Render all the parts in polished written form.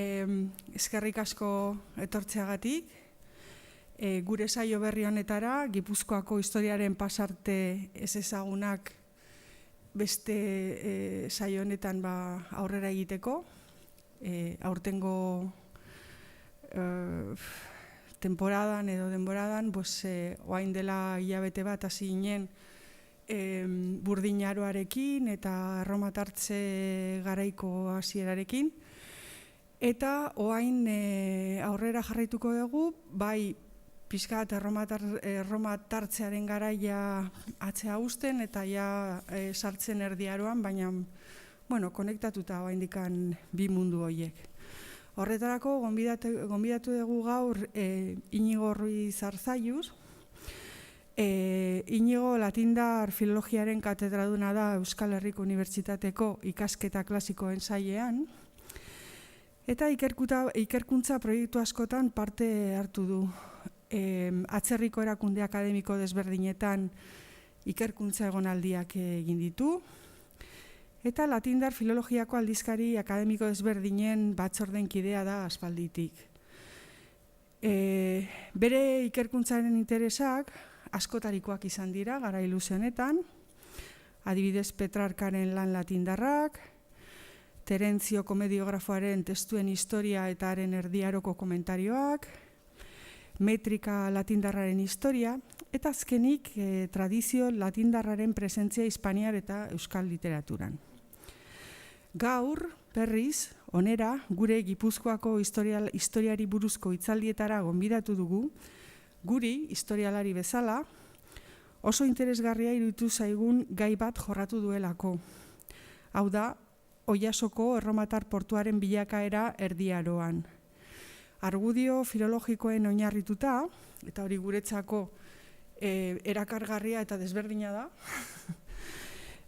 Eskerrik asko etortzeagatik. Gure saio berri honetara, Gipuzkoako historiaren pasarte ez ezagunak beste saio honetan aurrera egiteko. Aurtengo temporadan edo denboradan, oain dela hilabete bat hasi ginen Burdinaroarekin eta Erromatartze garaiko hasierarekin. Eta oain aurrera jarraituko dugu, bai pixkat Erromatartzearen garaia atzea uzten eta ja sartzen Erdiaroan, baina konektatuta oaindikan bi mundu horiek. Horretarako gonbidatu dugu gaur Iñigo Ruiz Arzalluz. Iñigo latindar filologiaren katedraduna da Euskal Herriko Unibertsitateko ikasketa klasikoen sailean. Eta ikerkuntza proiektu askotan parte hartu du. Atzerriko erakunde akademiko desberdinetan ikerkuntza egonaldiak egin ditu. Eta latindar filologiako aldizkari akademiko desberdinen batzorden kidea da aspalditik. Bere ikerkuntzaren interesak askotarikoak izan dira garai luze honetan. Adibidez Petrarkaren lan latindarrak, Terentzio komediografoaren testuen historia eta haren erdiaroko komentarioak, metrika latindarraren historia, eta azkenik tradizio latindarraren presentzia hispaniar eta euskal literaturan. Gaur, berriz, onera, gure Gipuzkoako historiari buruzko hitzaldietara gonbidatu dugu, guri, historialari bezala, oso interesgarria iruditu zaigun gai bat jorratu duelako. Hau da, Oiasoko Erromatar portuaren bilakaera Erdiaroan. Argudio filologikoen oinarrituta, eta hori guretzako erakargarria eta desberdina da,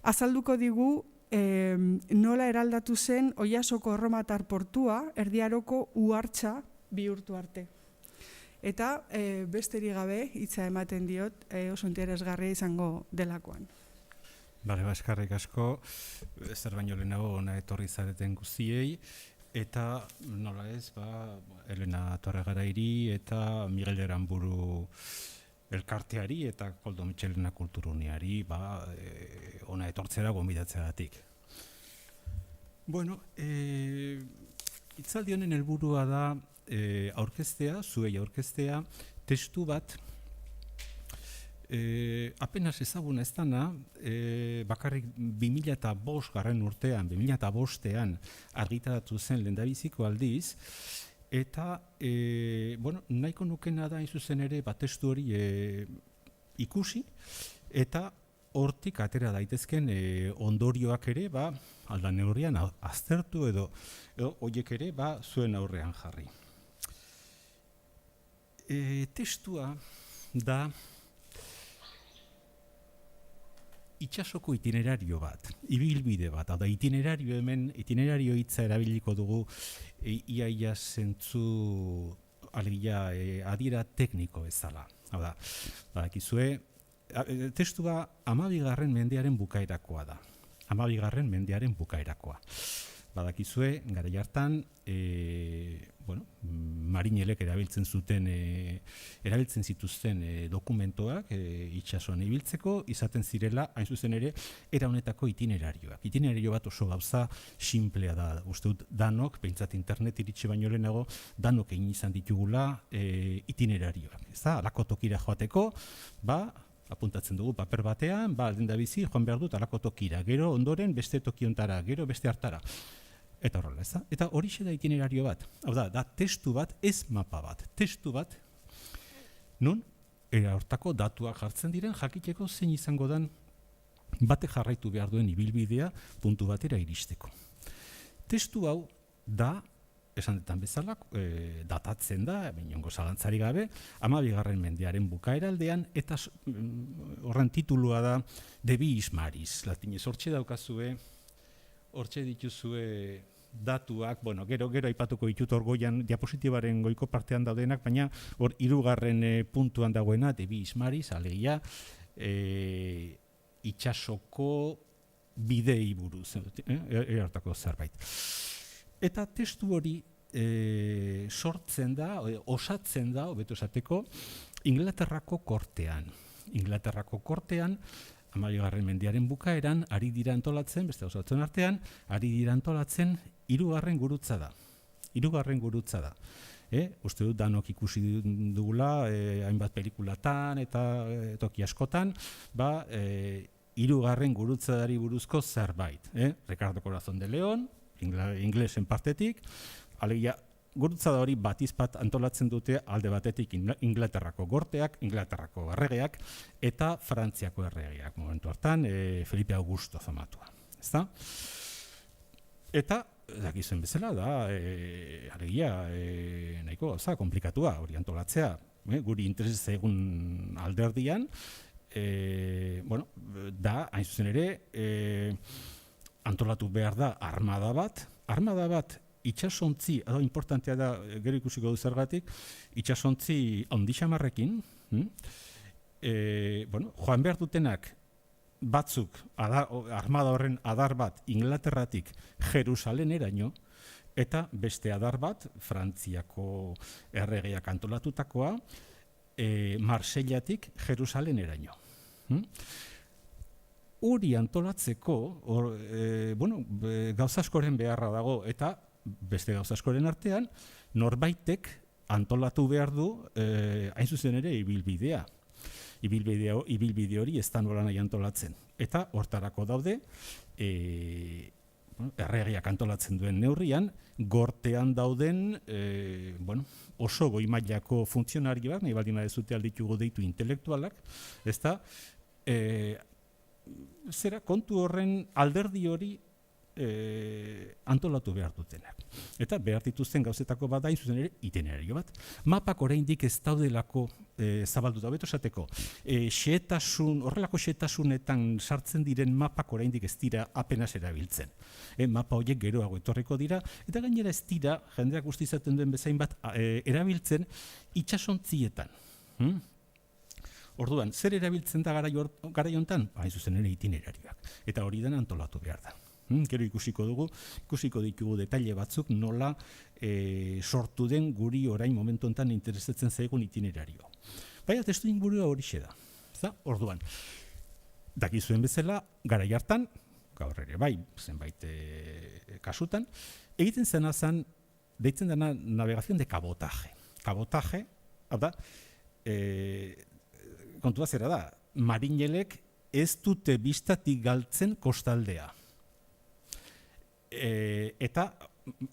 azalduko digu nola eraldatu zen Oiasoko Erromatar portua Erdiaroko uhartza bihurtu arte. Eta besterik gabe hitza ematen diot oso interesgarria izango delakoan. Bale, eskerrik asko, zer baino lehenago ona etorri zareten guztiei, eta nola ez, Elena Torregarairi eta Miguel de Aranburu elkarteari eta Koldo Mitxelena kulturuniari ona etortzera gonbidatzeagatik. Hitzaldi honen helburua da zuei aurkeztea testu bat apenas ezaguna ez dana, bakarrik 2005 urtean, 2005ean argitaratu zen lehendabiziko aldiz, eta nahiko nukena da zuzen ere testu hori ikusi, eta hortik atera daitezken ondorioak ere, alda neurrian aztertu edo horiek ere zuen aurrean jarri. Testua da itsasoko itinerario bat, ibilbide bat, da itinerario hitza erabiliko dugu iaia zentzu adiera tekniko bezala. Badakizue, testua 12. mendearen bukaerakoa da. 12. mendearen bukaerakoa. Badakizue, garai hartan, marinelek erabiltzen zituzten dokumentoak itsasoan ibiltzeko, izaten zirela, hain zuzen ere, era honetako itinerarioak. Itinerario bat oso gauza sinplea da. Uste dut danok, behintzat internet iritsi baino lehenago, danok egin izan ditugula itinerarioak. Alako tokira joateko, apuntatzen dugu paper batean, alden da bizi, joan behar dut alako tokira, gero ondoren beste tokiontara, gero beste hartara. Eta horrela, eta horixe da itinerario bat. Hau da testu bat, ez mapa bat. Testu bat, nun, hortako datuak jartzen diren, jakiteko zein izango den batek jarraitu behar duen ibilbidea puntu batera iristeko. Testu hau da, esan detan bezala, datatzen da, inongo zalantzari gabe, 12. mendearen bukaeraldean, eta horren titulua da De Viis Maris, latinez. Hortxe daukazue, hortxe dituzue datuak, gero aipatuko ditut hor goian diapositibaren goiko partean daudenak, baina hor 3. puntuan dagoena, De Viis Maris, alegia, itsasoko bidei buruz, hartako zerbait. Eta testu hori sortzen da, osatzen da, hobeto esateko, Inglaterrako kortean. Inglaterrako kortean, 12. mendearen bukaeran, ari dira antolatzen, beste osatzen artean, ari dira antolatzen, 3. gurutza da. 3. gurutza da. Uste dut danok ikusi dugula, hainbat pelikulatan eta toki askotan, 3. gurutzadari buruzko zerbait. Ricardo Corazón de León, inglesen partetik, alegia, gurutzada hori batizpat antolatzen dute alde batetik Inglaterrako gorteak, Inglaterrako erregeak eta Frantziako erregeak. Momentu hartan, Felipe Augusto famatua. Ezta? Eta, dakizuen bezala, da, alegia, nahiko gauza, komplikatua hori antolatzea. Guri interes egun alderdian, da, hain zuzen ere, antolatu behar da armada bat, itxasontzi, importantea da, gero ikusiko du zergatik, itxasontzi handixamarrekin, joan behar dutenak batzuk, armada horren adar bat Inglaterratik Jerusaleneraino, eta beste adar bat, Frantziako erregeak antolatutakoa, Marseillatik Jerusaleneraino. Hori antolatzeko, gauza askoren beharra dago, eta beste gauza askoren artean, norbaitek antolatu behar du, hain zuzen ere, ibilbidea. Ibilbide hori ez da nola nahi antolatzen. Eta hortarako daude, erregeak antolatzen duen neurrian, gortean dauden oso goi mailako funtzionarioak, nahi baldin badezute alditugu deitu intelektualak, ezta, kontu horren alderdi hori antolatu behar dutenak. Eta behar dituzten gauzetako bat da, zuzen ere, itinerario bat. Mapak oraindik ez daudelako zabalduta, beto esateko, horrelako xehetasunetan sartzen diren mapak oraindik ez dira apenas erabiltzen. Mapa horiek geroago etorriko dira, eta gainera ez dira, jendeak guztizaten duen bezain bat, erabiltzen itxasontzietan. Orduan, zer erabiltzen da garai hontan? Hain zuzen ere itinerarioak. Eta hori den antolatu behar da. Gero ikusiko ditugu detaile batzuk nola sortu den guri orain momentu honetan interesatzen zaigun itinerario. Baina testu ingurua horixe da. Orduan, dakizuen bezala, garai hartan, gaur ere bai, zenbait kasutan, egiten zena zen, deitzen dena navegación de cabotaje. Cabotaje, hau da, kontua zera da, marinelek ez dute bistatik galtzen kostaldea. Eta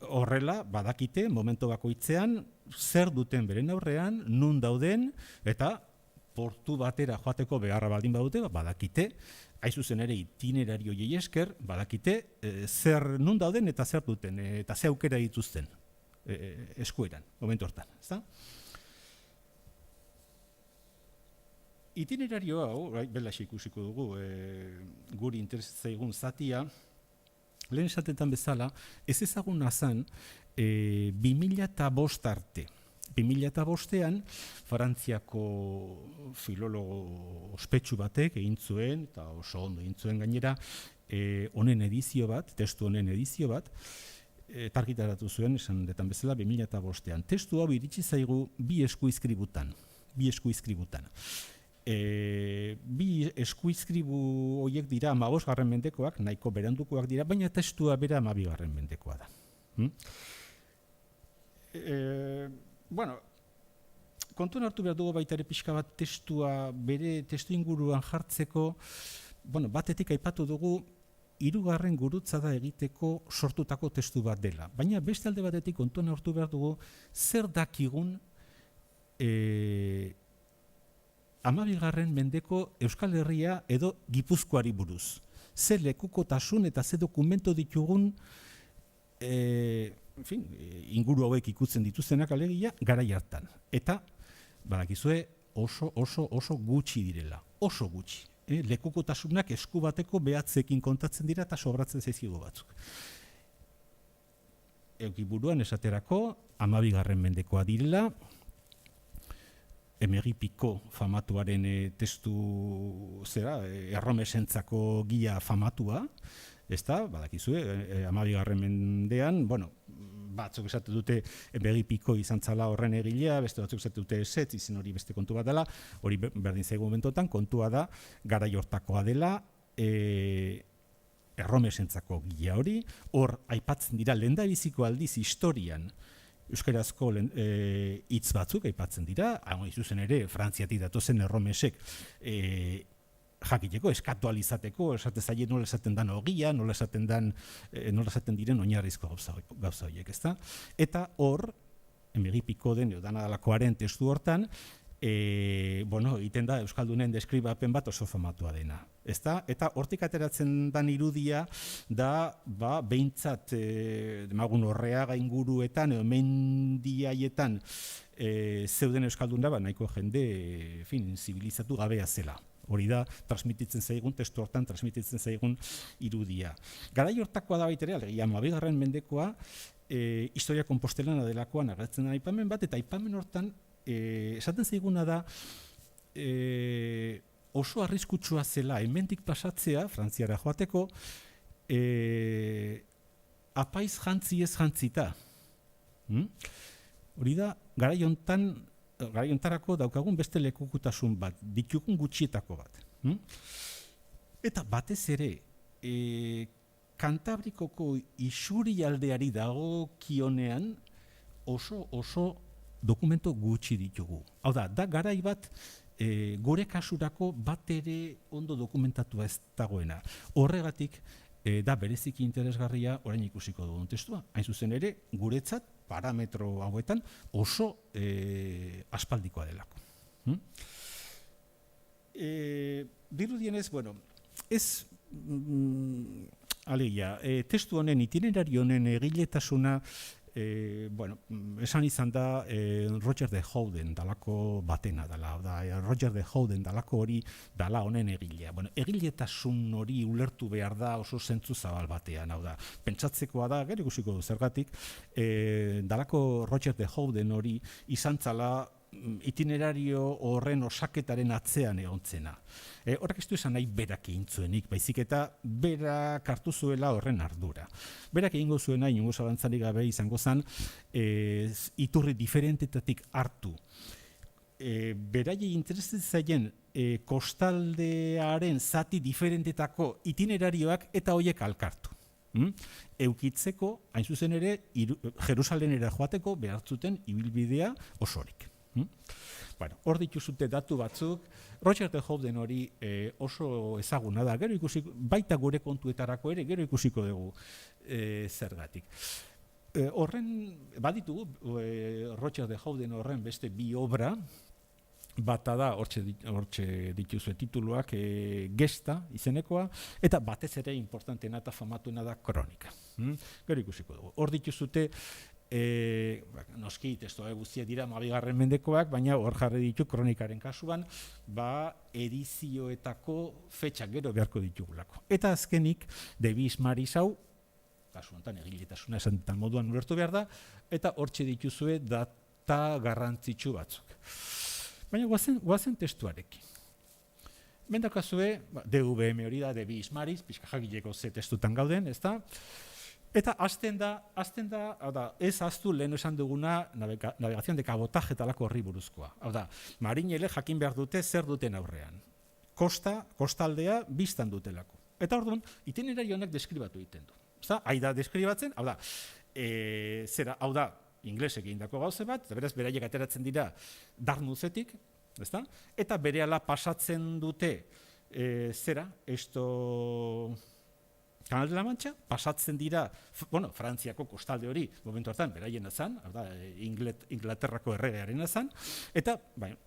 horrela badakite momentu bakoitzean zer duten beren aurrean, nun dauden, eta portu batera joateko beharra baldin badute, badakite, hain zuzen ere itinerario esker, badakite zer nun dauden eta zer duten, eta ze aukera dituzten eskueran, momentu hortan. Itinerario hau, belaxe ikusiko dugu, guri interesatzaigun zatia, lehen esatetan bezala, ez ezaguna zen 2005 arte. 2005ean, Frantziako filologo ospetsu batek egin zuen, eta oso ondo egin zuen gainera, honen edizio bat, testu honen edizio bat, argitaratu zuen, esan detan bezala, 2005ean. Testu hau iritsi zaigu bi eskuizkributan. Bi eskuizkribu horiek dira 15. mendekoak, nahiko berandukoak dira, baina testua bera 12. mendekoa da. Kontuan hartu behar dugu baita ere pixka bat testua bere testu inguruan jartzeko, batetik aipatu dugu 3. gurutzada egiteko sortutako testu bat dela. Baina beste alde batetik kontuan hartu behar dugu zer dakigun 12. mendeko Euskal Herria edo Gipuzkoari buruz. Ze lekukotasun eta ze dokumento ditugun inguru hauek ikutzen dituztenak alegia garai hartan. Eta, badakizue, oso gutxi direla. Oso gutxi. Lekukotasunak esku bateko behatzekin kontatzen dira eta sobratzen zaizkigu batzuk. Eukiburuan esaterako, 12. mendekoa direla, Emery Picot famatuaren testu erromesentzako gia famatua, ezta, badakizue, 12. mendean, batzuk esate dute begipiko izan zala horren egilea, beste batzuk esate dute esetz, izen hori beste kontu bat dela, hori berdin zaigu momentotan, kontua da, garai hortakoa dela, erromesentzako gila hori, hor aipatzen dira lehendabiziko aldiz historian, euskarazko hitz batzuk aipatzen dira, zuzen ere, Frantziatik datozen erromesek jakiteko, eskatualizateko, esaten zaie nola esaten dan ogia, nola esaten diren oinarrizko gauza horiek, ezta? Eta hor, begipiko den, dana dalakoaren testu hortan, egiten da Euskaldunen deskribapen bat oso famatua dena. Eta hortik ateratzen dan irudia da, behintzat, demagun Orreaga inguruetan, edo mendiaietan zeuden Euskaldun da, nahiko jende, zibilizatu gabea zela. Hori da, transmititzen zaigun, testu hortan transmititzen zaigun irudia. Garai hortakoa da baitere, alegia, 12. mendekoa, historia konpostelana delakoan agertzen da aipamen bat, eta aipamen hortan, esaten zaiguna da, oso arriskutsua zela, hemendik pasatzea, Frantziara joateko, apaiz jantzi ez jantzita. Hori da, garai hontarako daukagun beste lekukutasun bat, ditugun gutxietako bat. Eta batez ere, Kantabrikoko isurialdeari dagokionean oso dokumento gutxi ditugu. Hau da garai bat, gure kasurako bat ere ondo dokumentatua ez dagoena. Horregatik, da bereziki interesgarria orain ikusiko dugun testua. Hain zuzen ere, guretzat, parametro hauetan oso aspaldikoa delako. Dirudienez, ez, alegia, testu honen, itinerario honen egiletasuna, esan izan da Roger de Houden dalako batena dela, Roger de Houden dalako hori dala honen egilea. Egiletasun hori ulertu behar da oso zentzu zabal batean, hau da, pentsatzekoa da, gero ikusiko du zergatik, dalako Roger de Houden hori izan zala itinerario horren osaketaren atzean egontzena. Horrek ez du esan nahi berak egin zuenik, baizik eta berak hartu zuela horren ardura. Berak egingo zuena, inongo zalantzarik gabe izango zen, iturri diferentetatik hartu. Beraiei interesatzen zaien kostaldearen zati diferentetako itinerarioak eta horiek alkartu. Eukitzeko, hain zuzen ere, Jerusalenera joateko behar zuten ibilbidea osorik. Hor dituzute datu batzuk, Roger de Houden hori oso ezaguna da, gero ikusiko, baita gure kontuetarako ere, gero ikusiko dugu zergatik. Horren, baditugu, Roger de Houden horren beste bi obra, bata da, hortxe dituzue tituluak, Gesta izenekoa, eta batez ere importantena eta famatuena da Kronika. Gero ikusiko dugu. Hor dituzute, noski testoa guztiak dira 12. mendekoak, baina hor jarri ditu Kronikaren kasuan, edizioetako fetxak gero beharko ditugulako. Eta azkenik, De Bismaris hau, kasu honetan egiletasuna esan ditan moduan ulertu behar da, eta hortxe dituzue data garrantzitsu batzuk. Baina guazen testuarekin. Mendakazue, DVM hori da, De Bismaris, pixka jakileko ze testutan gauden, ezta? Eta hasten da, ez aztu lehen esan duguna navegazion de cabotaje talako horri buruzkoa. Hau da, marinele jakin behar dute zer duten aurrean. Kostaldea biztan dutelako. Eta orduan, itinerario honek deskribatu egiten du. Haida deskribatzen, hau da, inglesek egindako gauze bat, eta beraz, beraiek ateratzen dira Dartmouthitik, eta berehala pasatzen dute, Kanal de la Mancha, pasatzen dira, Frantziako kostalde hori, momentu hartan, beraiena zan, Inglaterrako erregearena zan, eta,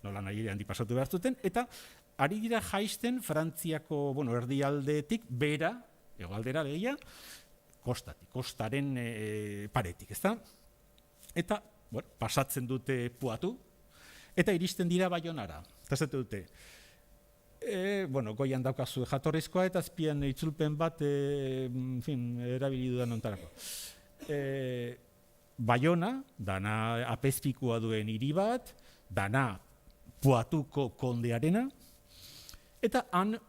nola nahi handi pasatu behar zuten, eta ari dira jaisten Frantziako, erdialdetik, bera, hegoaldera legia, kostaren paretik, ezta? Eta, pasatzen dute Poitou, eta iristen dira Baionara, eta zate dute, goian daukazu jatorrizkoa eta azpian itzulpen bat erabili dudan ontarako. Baiona, dana apezpikua duen hiri bat, dana Poitouko kondearena, eta han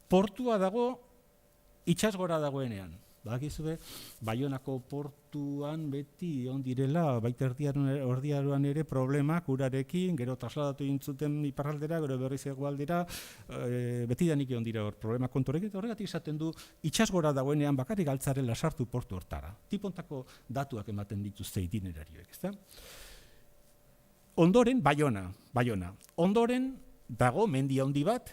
portua dago itsasgora dagoenean. Badakizue, Baionako portuan beti egon direla, baita erdiaroan ere problemak urarekin, gero trasladatu egin zuten iparraldera, gero berriz hegoaldera, beti danik egon dira problema konturekin, eta horregatik izaten du itsasgora dagoenean bakarrik altzarela sartu portu hortara. Tipontako datuak ematen dituzte itinerarioek, ezta? Ondoren, Baiona. Ondoren dago mendi handi bat,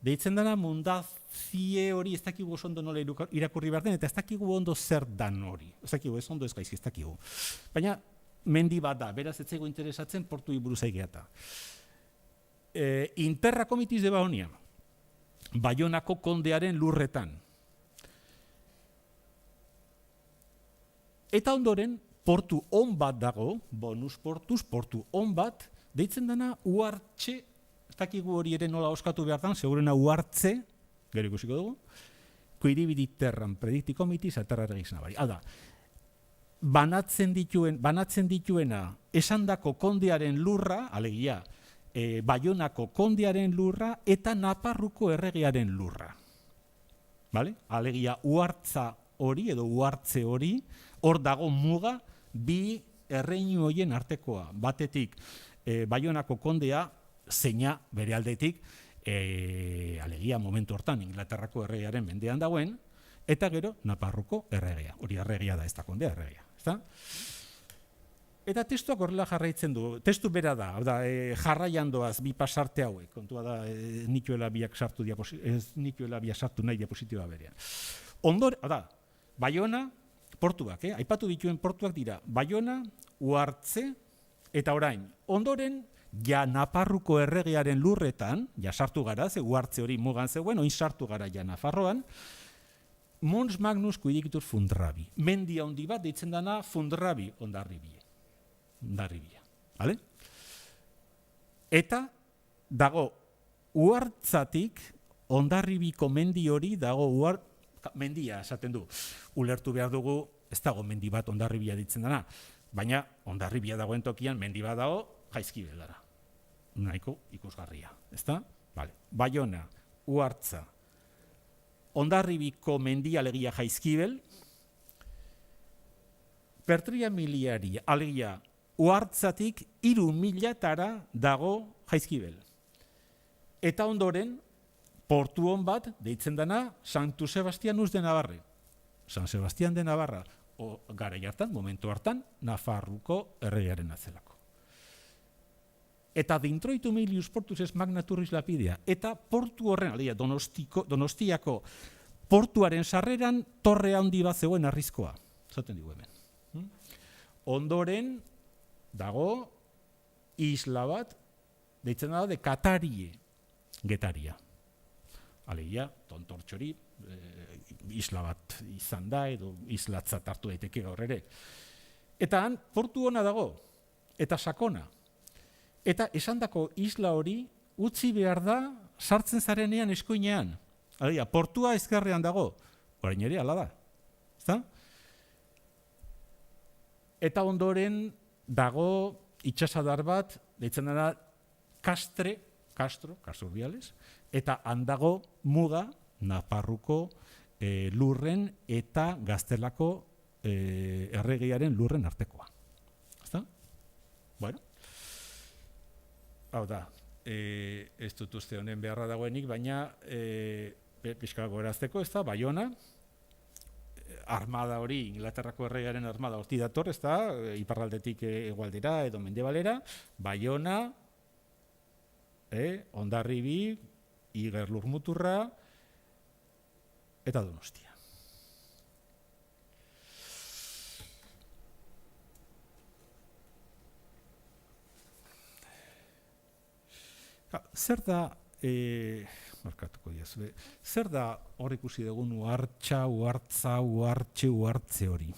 deitzen dena Mundazie hori, ez dakigu oso ondo nola irakurri behar den, eta ez dakigu ondo zer dan hori. Ez dakigu, ez ondo ez gaizki, ez dakigu. Baina mendi bat da, beraz ez zaigu interesatzen portu buruz aigeata. Interra Comitiz de Baonia, Baionako kondearen lurretan. Eta ondoren, portu on bat dago, bonus portuz, portu on bat, deitzen dena Uhartxe, ez dakigu hori ere nola oskatu behar dan, segurena Uhartze, gero ikusiko dugu, Kuiribidi terran predicti comitiz aterra regizna bari. Hala, banatzen dituena esandako kondearen lurra, alegia, Baionako kondearen lurra eta Naparruko erregearen lurra. Vale? Alegia, Uhartza hori edo Uhartze hori, hor dago muga, bi erreinu horien artekoa. Batetik, Baionako kondea, zeina bere aldetik, alegia momentu hortan Inglaterrako erregearen mendean dagoen, eta gero Naparruko erregea. Hori erregea da, ez da kondea erregea. Ezta? Eta testuak horrela jarraitzen du. Testu bera da, jarraian doaz bi pasarte hauek. Kontua da, nituela biak sartu nahi diapositiba berean. Ondore, Baiona, portuak, aipatu dituen portuak dira, Baiona, Uhartze, eta orain, ondoren, ja Naparruko erregearen lurretan, ja sartu gara, ze Uhartze hori mugan zegoen, oin sartu gara ja Nafarroan, Mons Magnus Kuirikitur Fundrabi. Mendi handi bat deitzen dana Fundrabi Ondarribia. Vale? Eta dago Uhartzatik Ondarribiko mendi hori dago mendia esaten du. Ulertu behar dugu, ez dago mendi bat Ondarribia ditzen dana, baina Ondarribia dagoen tokian mendi bat dago Jaizkibelara. Nahiko ikusgarria, ezta? Vale. Baiona, Uhartza, Ondarribiko mendia alegia Jaizkibel, Pertria miliari alegia Uhartzatik 3.000 dago Jaizkibel. Eta ondoren, portu hon bat, deitzen dena, Santu Sebastianus de Navarre. San Sebastian de Navarra, gara hartan, momentu hartan, Nafarruko erregearen atzelako. Eta Dintroitu Milius Portus es magna turris lapidea. Eta portu horren, alegia, Donostiako portuaren sarreran torre handi bat zegoen arrizkoa. Zaten digu hemen. Ondoren, dago, isla bat, deitzen da de Katarie, Getaria. Alegia, tontortxori, isla bat izan da, edo islatzat hartu daiteke gaur ere. Eta han, portu hona dago, eta sakona. Eta esandako isla hori, utzi behar da, sartzen zarenean eskuinean. Alegia, portua ezkerrean dago, orain ere, ala da. Ezta? Eta ondoren dago itxasadar bat, deitzen dara Castro Urdiales, eta handago muga Naparruko lurren eta Gaztelako erregearen lurren artekoa. Ezta? Bueno, hau da, ez dut uste honen beharra dagoenik, baina pixka gogorazteko, ez da, Baiona, armada hori, Inglaterrako erregearen armada horti dator, ez da, iparraldetik hegoaldera edo mendebalera, Baiona, Hondarribi, Iger Lurmuturra, eta Donostia. Zer da, markatuko diazue, zer da hor ikusi dugun Uhartza, Uhartza, Uhartxe, Uhartze hori?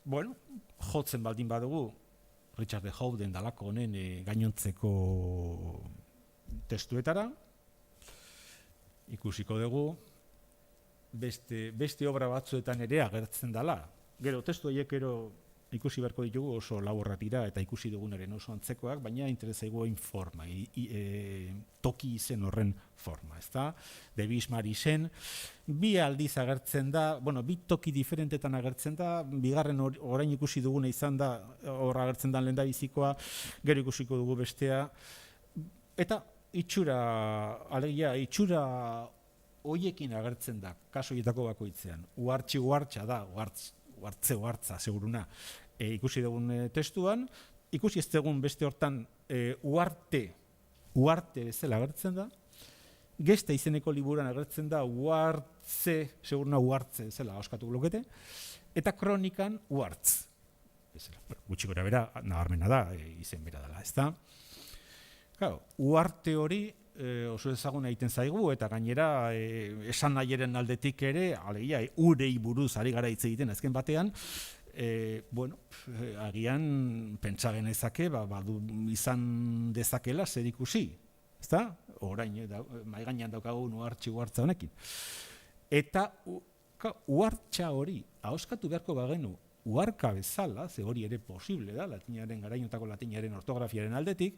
Bueno, jotzen baldin badugu, Richard de Howden dalako honen gainontzeko testuetara, ikusiko dugu, beste obra batzuetan ere agertzen dela. Gero, testu horiek ikusi beharko ditugu oso laburrak dira eta ikusi dugunaren oso antzekoak, baina interesaigu forma, toki izen horren forma, ezta? De Bismarck izen, bi aldiz agertzen da, bi toki diferentetan agertzen da, bigarren orain ikusi duguna izan da, hor agertzen da lehendabizikoa, gero ikusiko dugu bestea, eta alegia itxura hoiekin agertzen da, kaso horietako bakoitzean, uhartza da, uhartza, seguruna, ikusi dugun testuan, ikusi ez dugun beste hortan uarte bezala agertzen da, Gesta izeneko liburuan agertzen da seguruna uhartze bezala oskatu blokete, eta kronikan uhartz. Gutxi gora bera, nabarmena da, izen bera dela, ezta? Claro, uarte hori oso ezaguna egiten zaigu, eta gainera esan nahieren aldetik ere, alegia, urei buruz ari gara hitz egiten azken batean, agian pentsa genezake, badu izan dezakela zer ikusi, ezta? Orain, mahai gainean daukagun uhartza honekin. Eta uhartza hori, ahoskatu beharko bagenu, uharka bezala, ze hori ere posible da, latinaren garainotako latinaren ortografiaren aldetik,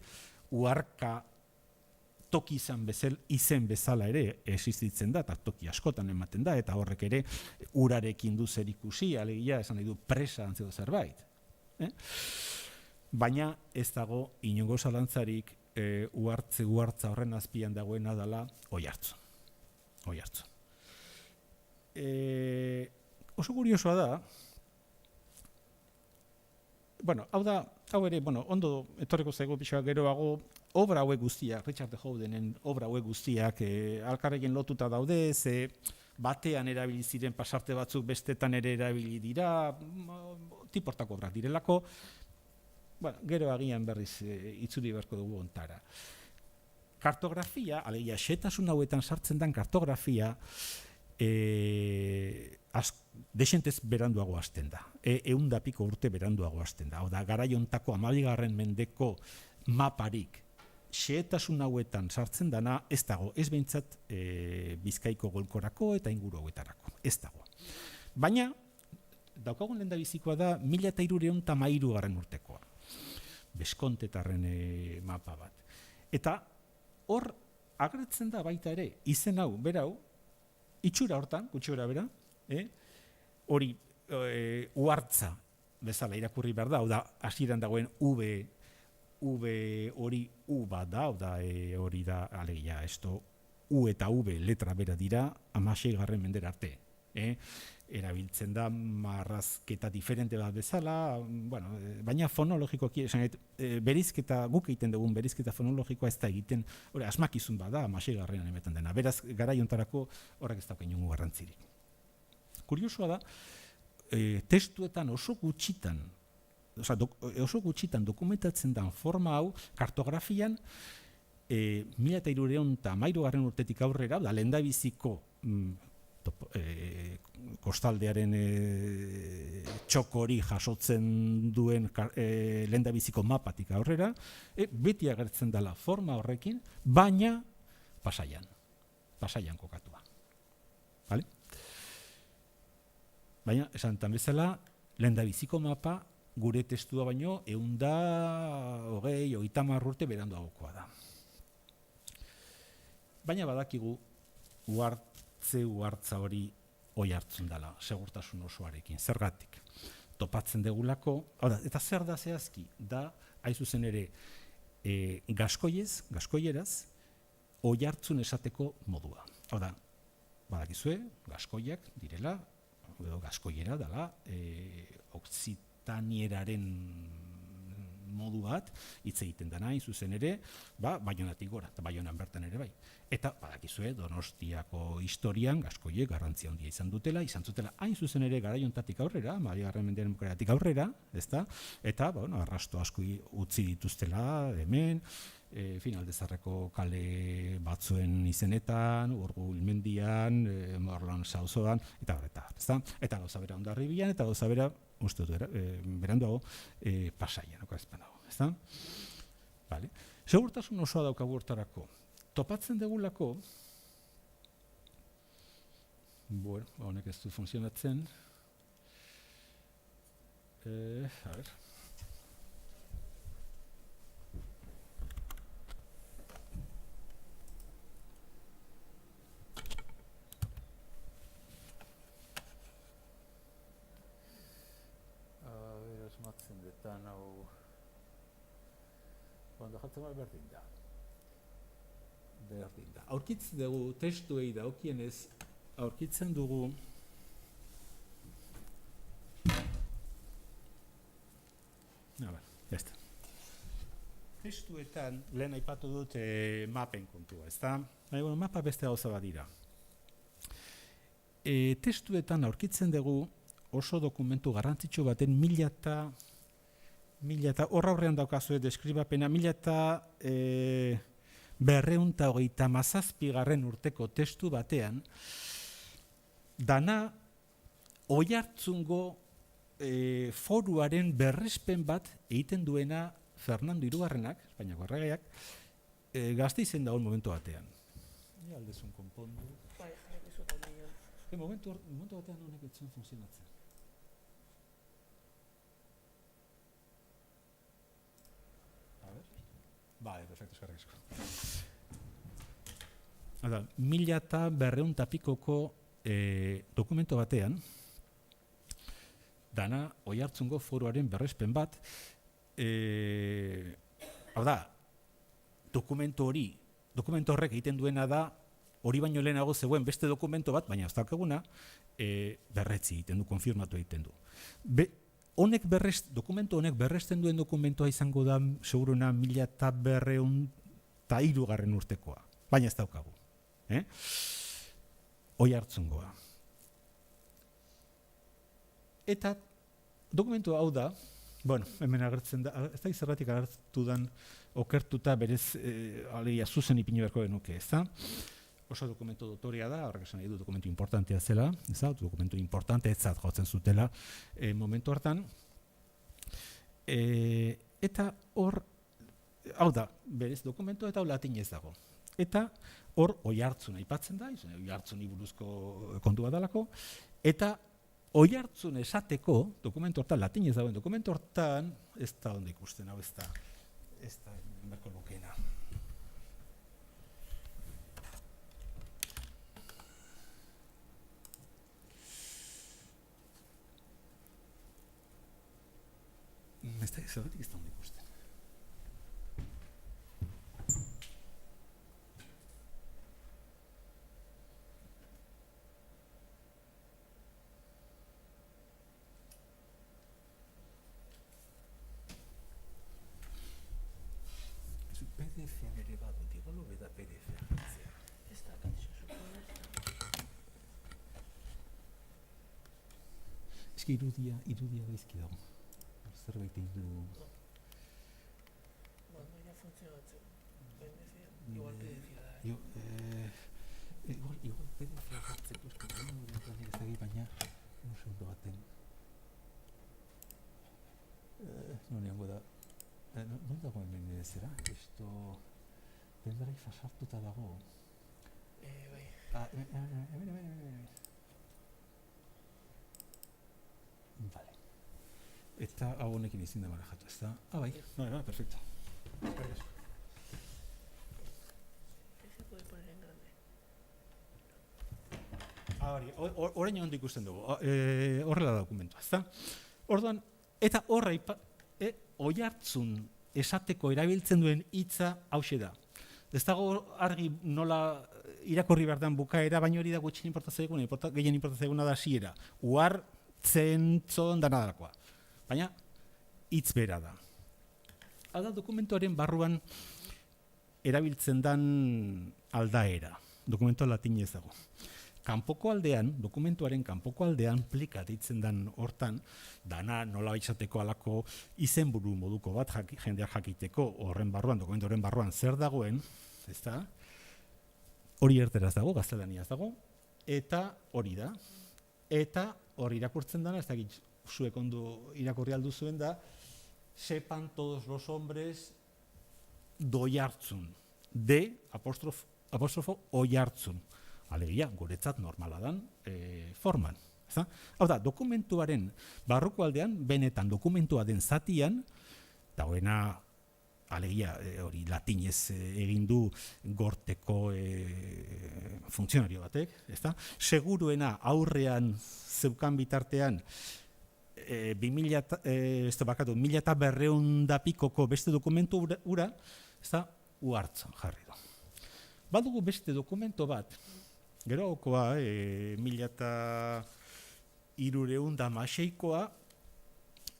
uharka toki izen bezala ere existitzen da, eta toki askotan ematen da, eta horrek ere urarekin du zer ikusi, alegia esan nahi du presa antzeko zerbait. Baina ez dago inongo zalantzarik uhartza horren azpian dagoena dela oihartzu. Oso kuriosoa da, hau ere, ondo etorriko zaigu pixka geroago, obra hauek guztiak, Richard de Houdenen obra hauek guztiak alkarrekin lotuta daude, ze batean erabili ziren pasarte batzuk bestetan ere erabili dira, tiportako obrak direlako, gero agian berriz itzuli beharko dugu ontara. Kartografia, alegia, xehetasun hauetan sartzen den kartografia, desentez beranduago hasten da. 100 piko urte beranduago hasten da. Oda, garaiontako 12. mendeko maparik xehetasun hauetan sartzen dana ez dago. Ez behintzat Bizkaiko golkorako eta inguru hauetarako. Ez dago. Baina, daukagun lehendabizikoa da 1313 urtekoa. Beskontetarren mapa bat. Eta hor agertzen da baita ere, izen hau, berau, itxura hortan, gutxi gora bera, hori uhartza bezala irakurri behar da, oda hasieran dagoen V hori U bat da, oda hori da, alegia, esto U eta V letra bera dira, 16. mendera arte. Erabiltzen da marrazketa diferente bat bezala, baina fonologikoki, berizketa, guk egiten dugun berizketa fonologikoa ez da egiten, asmakizun bat da, 16. emetan dena, beraz, garaiontarako horrek ez daukain inongo garrantzirik. Kuriosoa da, testuetan oso gutxitan dokumentatzen den forma hau, kartografian, 1313 urtetik aurrera, da lehendabiziko kostaldearen txoko hori jasotzen duen lehendabiziko mapatik aurrera, beti agertzen dela forma horrekin, baina pasaian kokatua. Vale? Baina, esan bezala, lehendabiziko mapa gure testua baino 130 urte beranduagokoa da. Baina badakigu uhartza hori oihartzun dela, segurtasun osoarekin. Zergatik? Topatzen degulako, eta zer da zehazki? Da, hain zuzen ere, gaskoieraz, oihartzun esateko modua. Hau da, badakizue, gaskoiak direla, edo gaskoiera dela, oksitanieraren modu bat, hitz egiten dena, hain zuzen ere, Baionatik gora, eta Baionan bertan ere bai. Eta, badakizue, Donostiako historian, gaskoiek garrantzia handia izan zutela, hain zuzen ere garaiontatik aurrera, 12. mendearen bukaeratik aurrera, ezta? Eta, arrasto asko utzi dituztela, hemen, Aldezarreko kale batzuen izenetan, Urgul mendian, Morlan sauzoan, eta ezta? Eta gauza bera Hondarribian, eta gauza bera, uste dut, beranduago, Pasaian, ezta? Vale. Segurtasun osoa daukagu hortarako. Topatzen degulako, honek ez du funtzionatzen, A ver. Asmatzen detan hau... Ondo jatzen berdin da. Aurkitzen dugu testuei dagokienez, aurkitzen dugu ya está. Testuetan lehen aipatu dut mapen kontua, ezta? Bueno, mapa beste gauza bat dira. Testuetan aurkitzen dugu oso dokumentu garrantzitsu baten mila eta horra horrean daukazue deskribapena 1237 urteko testu batean dana Oiartzungo foruaren berrespen bat egiten duena Fernando Hirugarrenak, Espainiako erregeak, Gasteizen dagoen momentu batean. Ni aldezun konpondu. Bai, jarri zuten nion. Momentu batean honek etzen funtzionatzen. A ver. Bai, perfecto, eskerrik asko. 1200 dokumento batean dana Oiartzungo foruaren berrespen bat, hau da, dokumentu horrek egiten duena da, hori baino lehenago zegoen beste dokumento bat, baina ez daukaguna, berretzi egiten du, konfirmatu egiten du. Dokumentu honek berresten duen dokumentoa izango da, seguruna 1203 urtekoa, baina ez daukagu. Oiartzungoa. Eta dokumentu hau da, bueno, hemen agertzen da, ez da izerratik agertu dan okertuta berez alegia zuzen ipini beharko genuke, ez da? Oso dokumentu dotoria da, horrek esan nahi du dokumentu importantea zela, ez da? Dokumentu importante etzat jotzen zutela momentu hartan. Eta hor, hau da, berez dokumentu eta latinez dago. Eta hor Oiartzun aipatzen da, Oiartzuni buruzko kontua dalako, eta Oiartzun esateko, dokumentu hortan, latinez dagoen dokumentu hortan, ez da ondo ikusten, hau ez da berko lukeena. Ez da ondo ikusten. PDF-an ere badut, igual hobeda PDF-an hartzea. Ez da kantzio suponer. Eski irudia gaizki dago. Zerbait egin du... Bueno, ya funtzionatzen. PDF-an, igual PDF-a da. Igual PDF-a hartzeko eskatzen dut, baina un segundo baten. Noneango da. Non dago hemen zera? Esto... pendrive sartuta dago. Bai. Hemen. Vale. Eta hau honekin izin da manejatu, ez da? Bai. No, perfecto. ¿Qué se puede poner en grande? Orain ondo ikusten dugu. Horrela da dokumentua, ez da? Orduan, eta horra Oiartzun esateko erabiltzen duen hitza hauxe da. Ez dago argi nola irakorri behar den bukaera, baina hori da gutxin importatzen eguna, gehien importatzen eguna da hasiera. Uhar, zentzon, danadarakoa. Baina, hitz bera da. Hau da, dokumentuaren barruan erabiltzen den aldaera. Dokumentua latinez dago. Kanpoko aldean, dokumentuaren kanpoko aldean, plika deitzen den hortan, dana nola izateko alako izenburu moduko bat jendeak jakiteko horren barruan, dokumentu horren barruan zer dagoen, ez da? Hori erderaz dago, gaztelaniaz dago, eta hori da. Eta hori irakurtzen dena, ez da zuek ondo irakurri aldu zuen da, sepan todos los hombres d'Oiartzun. Apostrofo Oiartzun. Alegia, guretzat normala dan forman. Ezta? Hau da, dokumentuaren barruko aldean, benetan dokumentua den zatian, dagoena alegia hori latinez egin du Gorteko funtzionario batek, ezta? Seguruena aurrean zeukan bitartean 1200 pikoko beste dokumentu ura, ezta? Uhartzon jarri du. Badugu beste dokumento bat, gerokoa 1316koa,